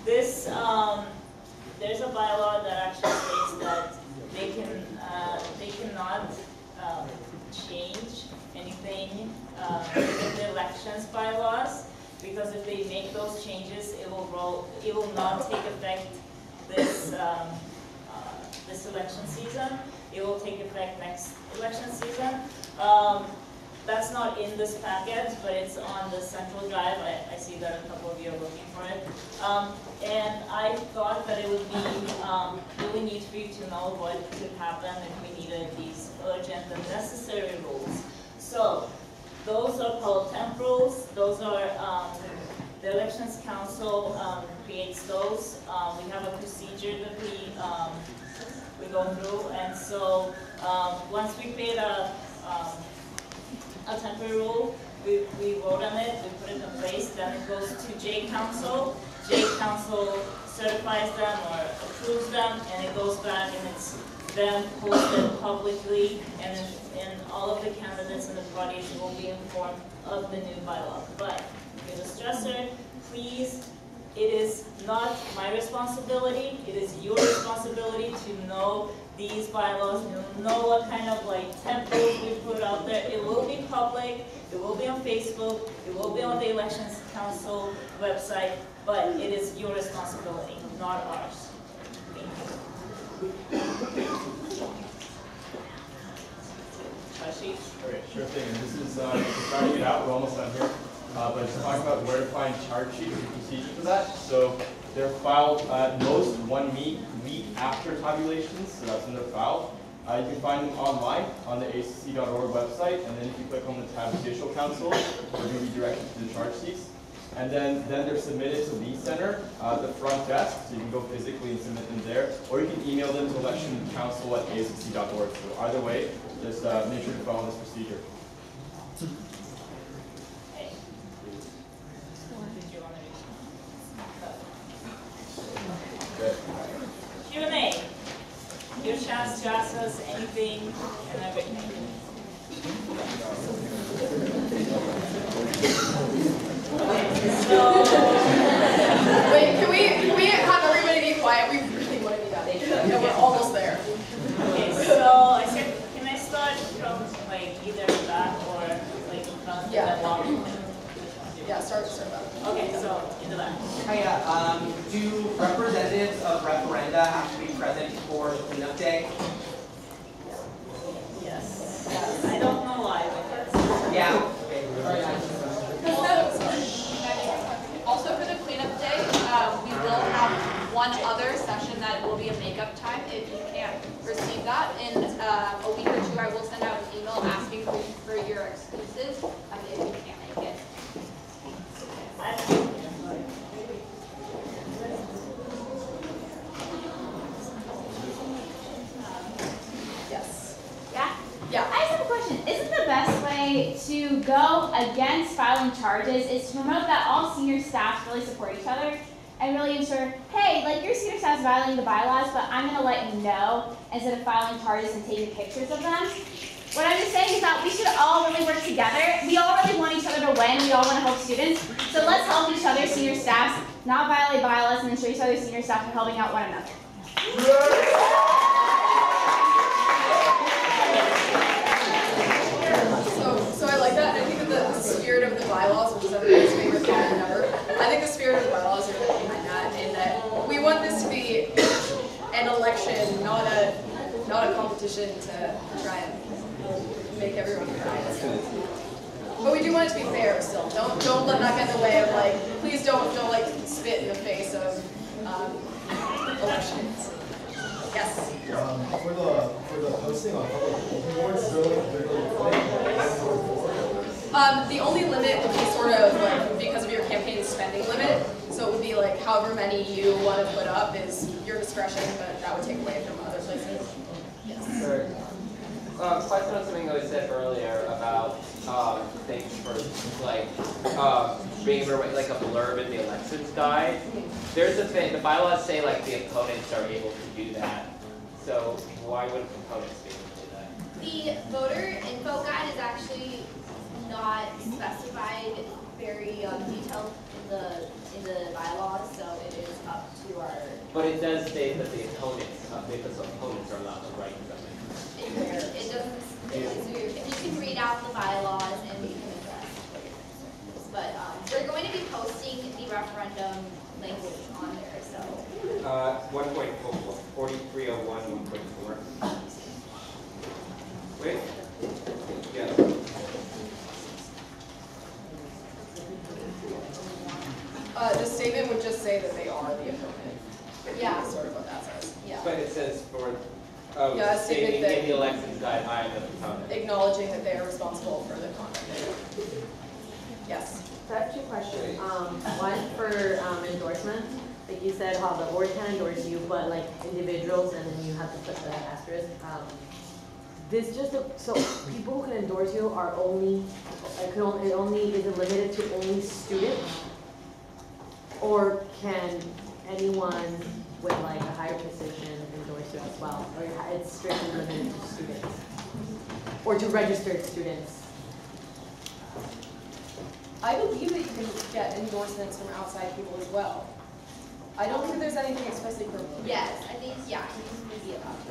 This, there's a bylaw that actually states that they cannot change anything in the elections bylaws, because if they make those changes, it will not take effect this this election season. It will take effect next election season. That's not in this packet, but it's on the central drive. I see that a couple of you are looking for it. And I thought that it would be really neat for you to know what could happen if we needed these urgent and necessary rules. So those are called temp rules. Those are, the Elections Council creates those. We have a procedure that we go through, and so once we create a temporary rule, we vote on it, we put it in place, then it goes to J Council. J Council certifies them or approves them, and it goes back and it's then posted publicly, and all of the candidates and the parties will be informed of the new bylaw. But here's a stressor, please, it is not my responsibility, it is your responsibility to know these bylaws, know what kind of templates we put out there. It will be public, it will be on Facebook, it will be on the Elections Council website, but it is your responsibility, not ours. Okay, sure thing. And this is starting it out. We're almost done here. But it's talking about where to find charge sheets and procedure for that. So they're filed at most 1 week after tabulations. So that's when they're filed. You can find them online on the ASUC.org website. And then if you click on the tab Judicial Council, you'll be redirected to the charge sheets. And then they're submitted to Lead Center, the front desk, so you can go physically and submit them there, or you can email them to electioncouncil@asuc.org. So either way, just make sure to follow this procedure. Q&A. Your chance to ask us anything and everything. So, wait, can we have everybody be quiet? We really want to be done. Yeah, we're almost there. Okay, so I said, can I start from either the back or in front? Yeah. Yeah, start back. Okay, so in the back. Hiya. Do representatives of referenda have to be present for the cleanup day? Yes. I don't know why, but that's... Yeah. Also for the cleanup day, we will have one other session that will be a makeup time. If you can't receive that in a week or two, I will send out an email asking for your excuses if you can't make it. Yes. Yeah? Yeah. I just have a question. Isn't the best way to go against filing charges is to promote that all senior staffs really support each other and really ensure, hey, like your senior staff's violating the bylaws, but I'm going to let you know instead of filing charges and taking pictures of them. What I'm just saying is that we should all really work together. We all really want each other to win. We all want to help students. So let's help each other, senior staffs, not violate bylaws and ensure each other senior staff are helping out one another. So I like that, and I think that the spirit of the bylaws, which is everybody's favorite comment ever, I think the spirit of the bylaws are really behind that, in that we want this to be an election, not a competition to try and make everyone cry. But we do want it to be fair still. Don't let that get in the way of like, please don't like spit in the face of elections. Yes. For the posting on public bulletin boards, is there the only limit would be sort of like because of your campaign spending limit. So it would be like however many you want to put up is your discretion, but that would take away from other places. Yes. Sure. Question on something that was said earlier about things for like being like a blurb in the elections guide. There's a thing, the bylaws say like the opponents are able to do that. So why wouldn't opponents be able to do that? The voter info guide is actually not specified very detailed in the bylaws, so it is up to our. But it does say that the opponents, because opponents are allowed to write something. It doesn't. If you can read out the bylaws and we can address what your concern is, but we're going to be posting the referendum language on there. So. 1.4301, 1.4. Wait. Yeah. The statement would just say that they are the opponent. Yeah. That's sort of what that says. Yeah. But it says for yeah, a statement that in the elections guide, I am the opponent. Acknowledging that they are responsible for the conduct. Yes. So I have two questions. One for endorsement. Like you said, how the board can endorse you, but like individuals, and then you have to put the asterisk. This just so people who can endorse you are only it only is it limited to only students, or can anyone with like a higher position endorse you as well, or it's strictly limited to students or to registered students? I believe that you can get endorsements from outside people as well. I don't think there's anything especially for. Yes, I think yeah, it needs to be allowed.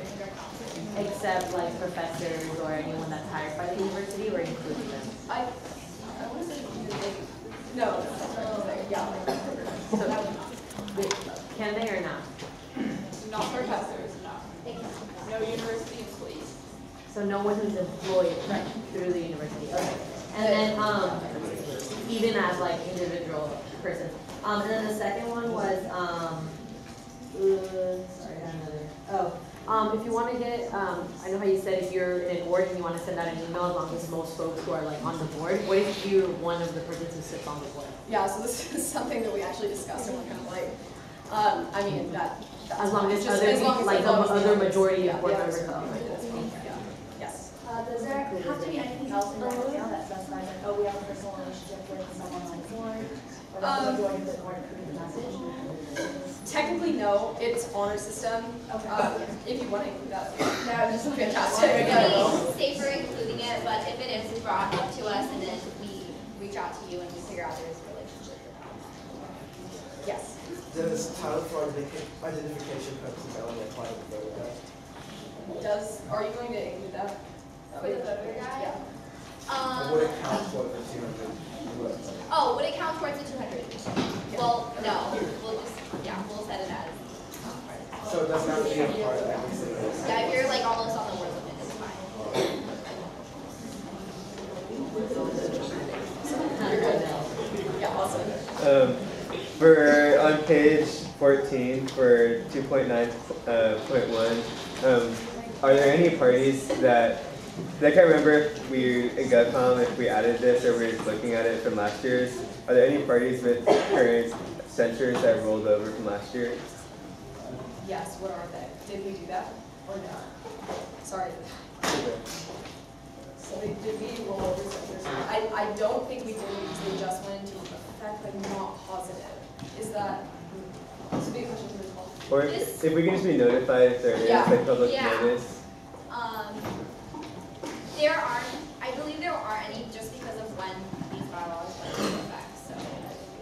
Except like professors or anyone that's hired by the university, or including them? I want to say no. Yeah. So, can they or not? Not professors, no. No university employees. So no one who's employed through the university. Okay. And then even as like individual person. And then the second one was sorry, I had another. If you want to get, I know how you said if you're in a board and you want to send out an email, as long as most folks who are like on the board. What if you're one of the persons who sits on the board? Yeah, so this is something that we actually discussed, and we're kind of like, I mean that. As long as just, other as long as like the other majority of board members. Yes. Does there have to be anything else in that email that specifies like, oh, we have a personal relationship with someone on the board, or that the majority of the board approved the message? Technically, no. It's honor system. Okay. If you want to include that, No, this is fantastic. It would be safer including it, but if it is brought up to us and then we reach out to you and we figure out there's a relationship or not. Yes. Does title for identification purposes only apply to the voter guide? Are you going to include that? For the voter guide? Yeah. Or would it count toward the 200? Oh, would it count towards the 200? Yeah. Well, no. We'll just, we'll set it as. So it doesn't have to be a part of every single. Yeah, if you're like almost on the word limit, it's fine. Yeah, awesome. For on page 14 for 2.9.1. Are there any parties that, I can't remember if we, in GovCom, if we added this or we're just looking at it from last year's. Are there any parties with current censures that rolled over from last year? Yes, what are they? Did we do that or not? Sorry. So did we roll over censors? I don't think we did because they just went into effect, but I'm not positive. Is that, this would be a question for the call. Or if we can just be notified if there is like public notice. There aren't, I believe there aren't any just because of when these bylaws went into effect. So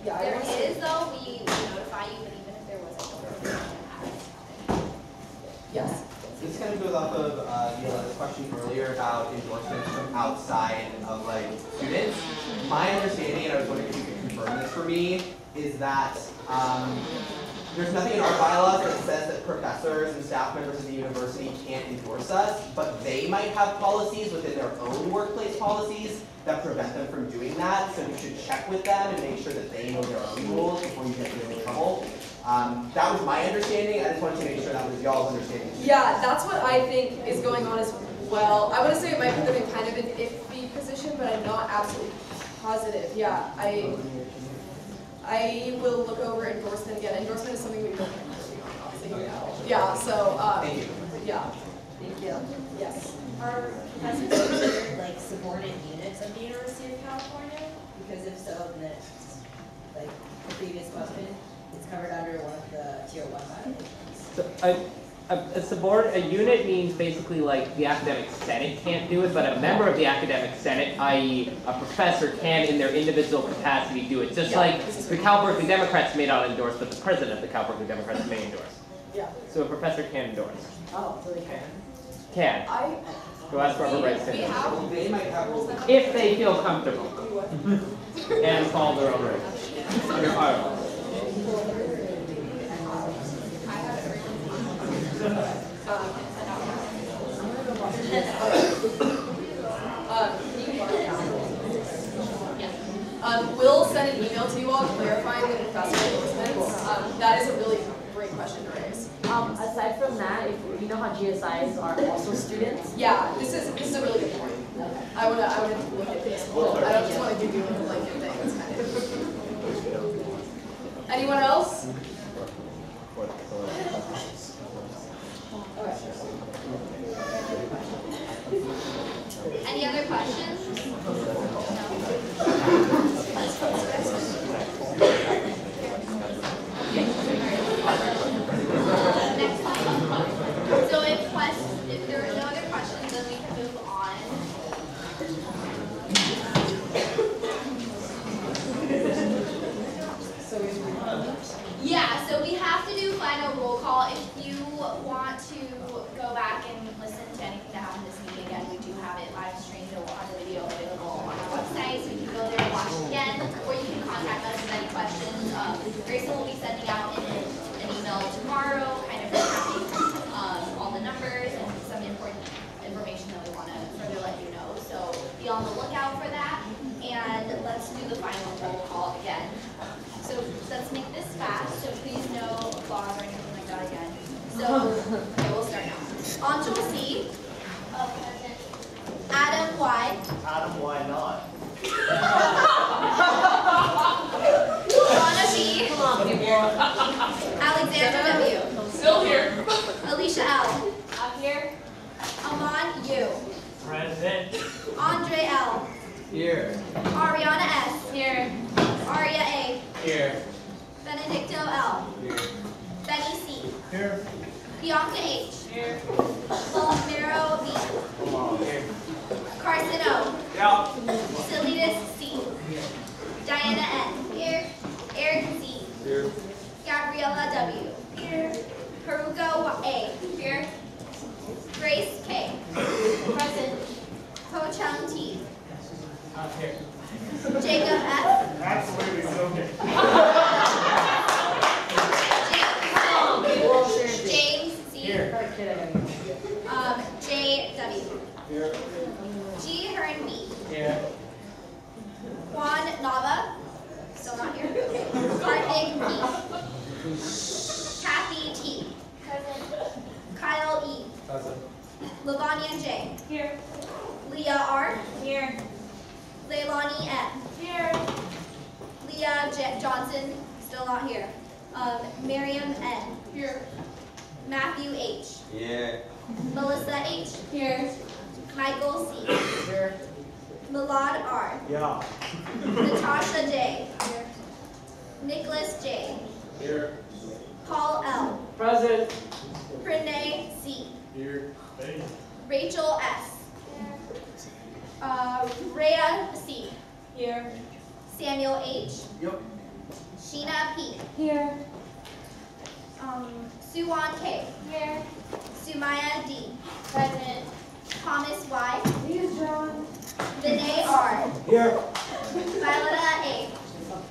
yeah, there is though, we notify you, but even if there was a yes. This kind of goes off of the question earlier about endorsements from outside of like students. My understanding, and I was wondering if you could confirm this for me, is that there's nothing in our bylaws that says that professors and staff members of the university can't endorse us, but they might have policies within their own workplace policies that prevent them from doing that. So you should check with them and make sure that they know their own rules before you get into trouble. That was my understanding. I just wanted to make sure that was y'all's understanding. Yeah, that's what I think is going on as well. I want to say it might put them in kind of an iffy position, but I'm not absolutely positive. Yeah, I will look over endorsement again. Endorsement is something we don't really on. Yeah, so, thank you. Yeah. Thank you. Yes. Are professors considered like subordinate units of the University of California? Because if so, then it's like the previous question, it's covered under one of the Tier 1 violations. A unit means basically like the academic senate can't do it, but a member of the academic senate, i.e. a professor, can in their individual capacity do it. Just like the Cal Berkeley Democrats may not endorse, but the president of the Cal Berkeley Democrats may endorse. Yeah. So a professor can endorse. Oh, so they can? Can. Go ask Robert Wright. They might have rules that if they feel comfortable. And follow their own rules. Under our laws. We'll send an email to you all clarifying the professor endorsements. That is a really great question to raise. Aside from that, if you know how GSIs are also students? Yeah, this is a really good point. I wanna look at this. I don't just want to give you a blanket thing. It's kind of. Anyone else? Any other questions? So if there are no other questions, then we can move on. Yeah, so we have to do final roll call. If you want to go back and listen to anything that happened this meeting, again, we do have it live streamed or on the video available on our website, so you can go there and watch it again, or you can contact us with any questions. Grayson will be sending out an email tomorrow, kind of recapping all the numbers and some important information that we want to further let you know. So be on the lookout for that, and let's do the final roll call again. So let's make this fast, so please no applause or anything like that again. So, okay, we'll start now. Anshul C. Present. Adam Y. Adam Y. not. Donna B. Come on, people. Alexander W. Still here. Alicia L. Up here. Aman U. Present. Andre L. Here. Ariana S. Here. Aria A. Here. Benedicto L. Here. Benny C. Here. Bianca H. Here. Volmero V. Here. Carson O. Yeah. Salinas C. Diana N. Here. Eric Z. Here. Gabriella W. Here. Haruka A. Here. Grace K. Present. Ho Chung T. Here. Jacob F. Absolutely so good. James C. Here. J.W. Here. G. Hearn B. Here. Juan Nava. Still not here. Okay. Karthik P. Lavanya J. Here. Leah R. Here. Leilani M. Here. Leah Johnson, still not here. Miriam N. Here. Matthew H. Here. Melissa H. Here. Michael C. Here. Milad R. Yeah. Natasha J. Here. Nicholas J. Here. Paul L. Present. Pranay C. Here. Hey. Rachel S. Rhea C. Here. Samuel H. Yep. Sheena P. Here. Suwon K. Here. Sumaya D. Present. Thomas Y. Here's John. Vinay R. Here. Violetta A.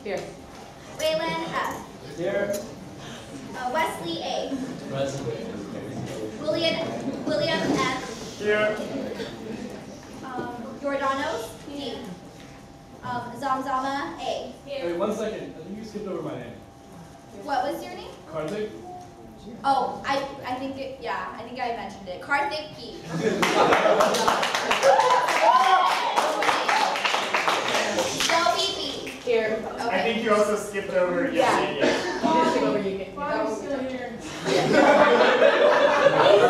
Here. Waylon F. Here. Wesley A. Present. William F. Here. Jordanos D. Zamzama A. Wait, 1 second. I think you skipped over my name. What was your name? Karthik? Oh, I think I think I mentioned it. Karthik P. Shelby B. Here. I think you also skipped over yesterday. You did skip over you. I'm still here. He's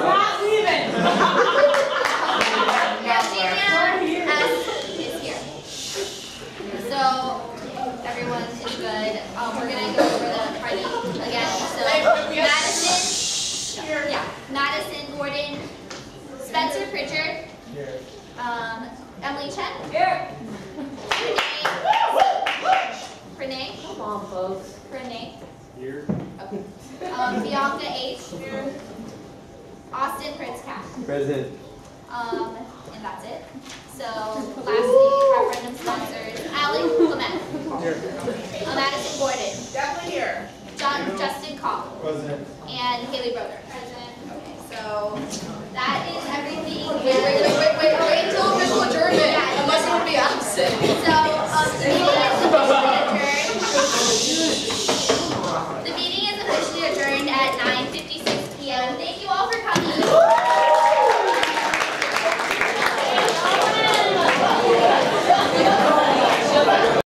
not leaving. Virginia S. is here. So everyone is good. We're gonna go over the party again. So Madison, Madison Gordon, Spencer Pritchard, Emily Chen, Pranay, Come on, folks. Pranay, Here. Bianca H, Austin Prince Cat, Present. and that's it. So lastly, referendum sponsors, Alec Clement, Madison Gordon, Definitely here. Justin Cobb, Present. and Haley Broder. Present. Okay, so that is everything. Wait till official adjournment, unless you want to be absent.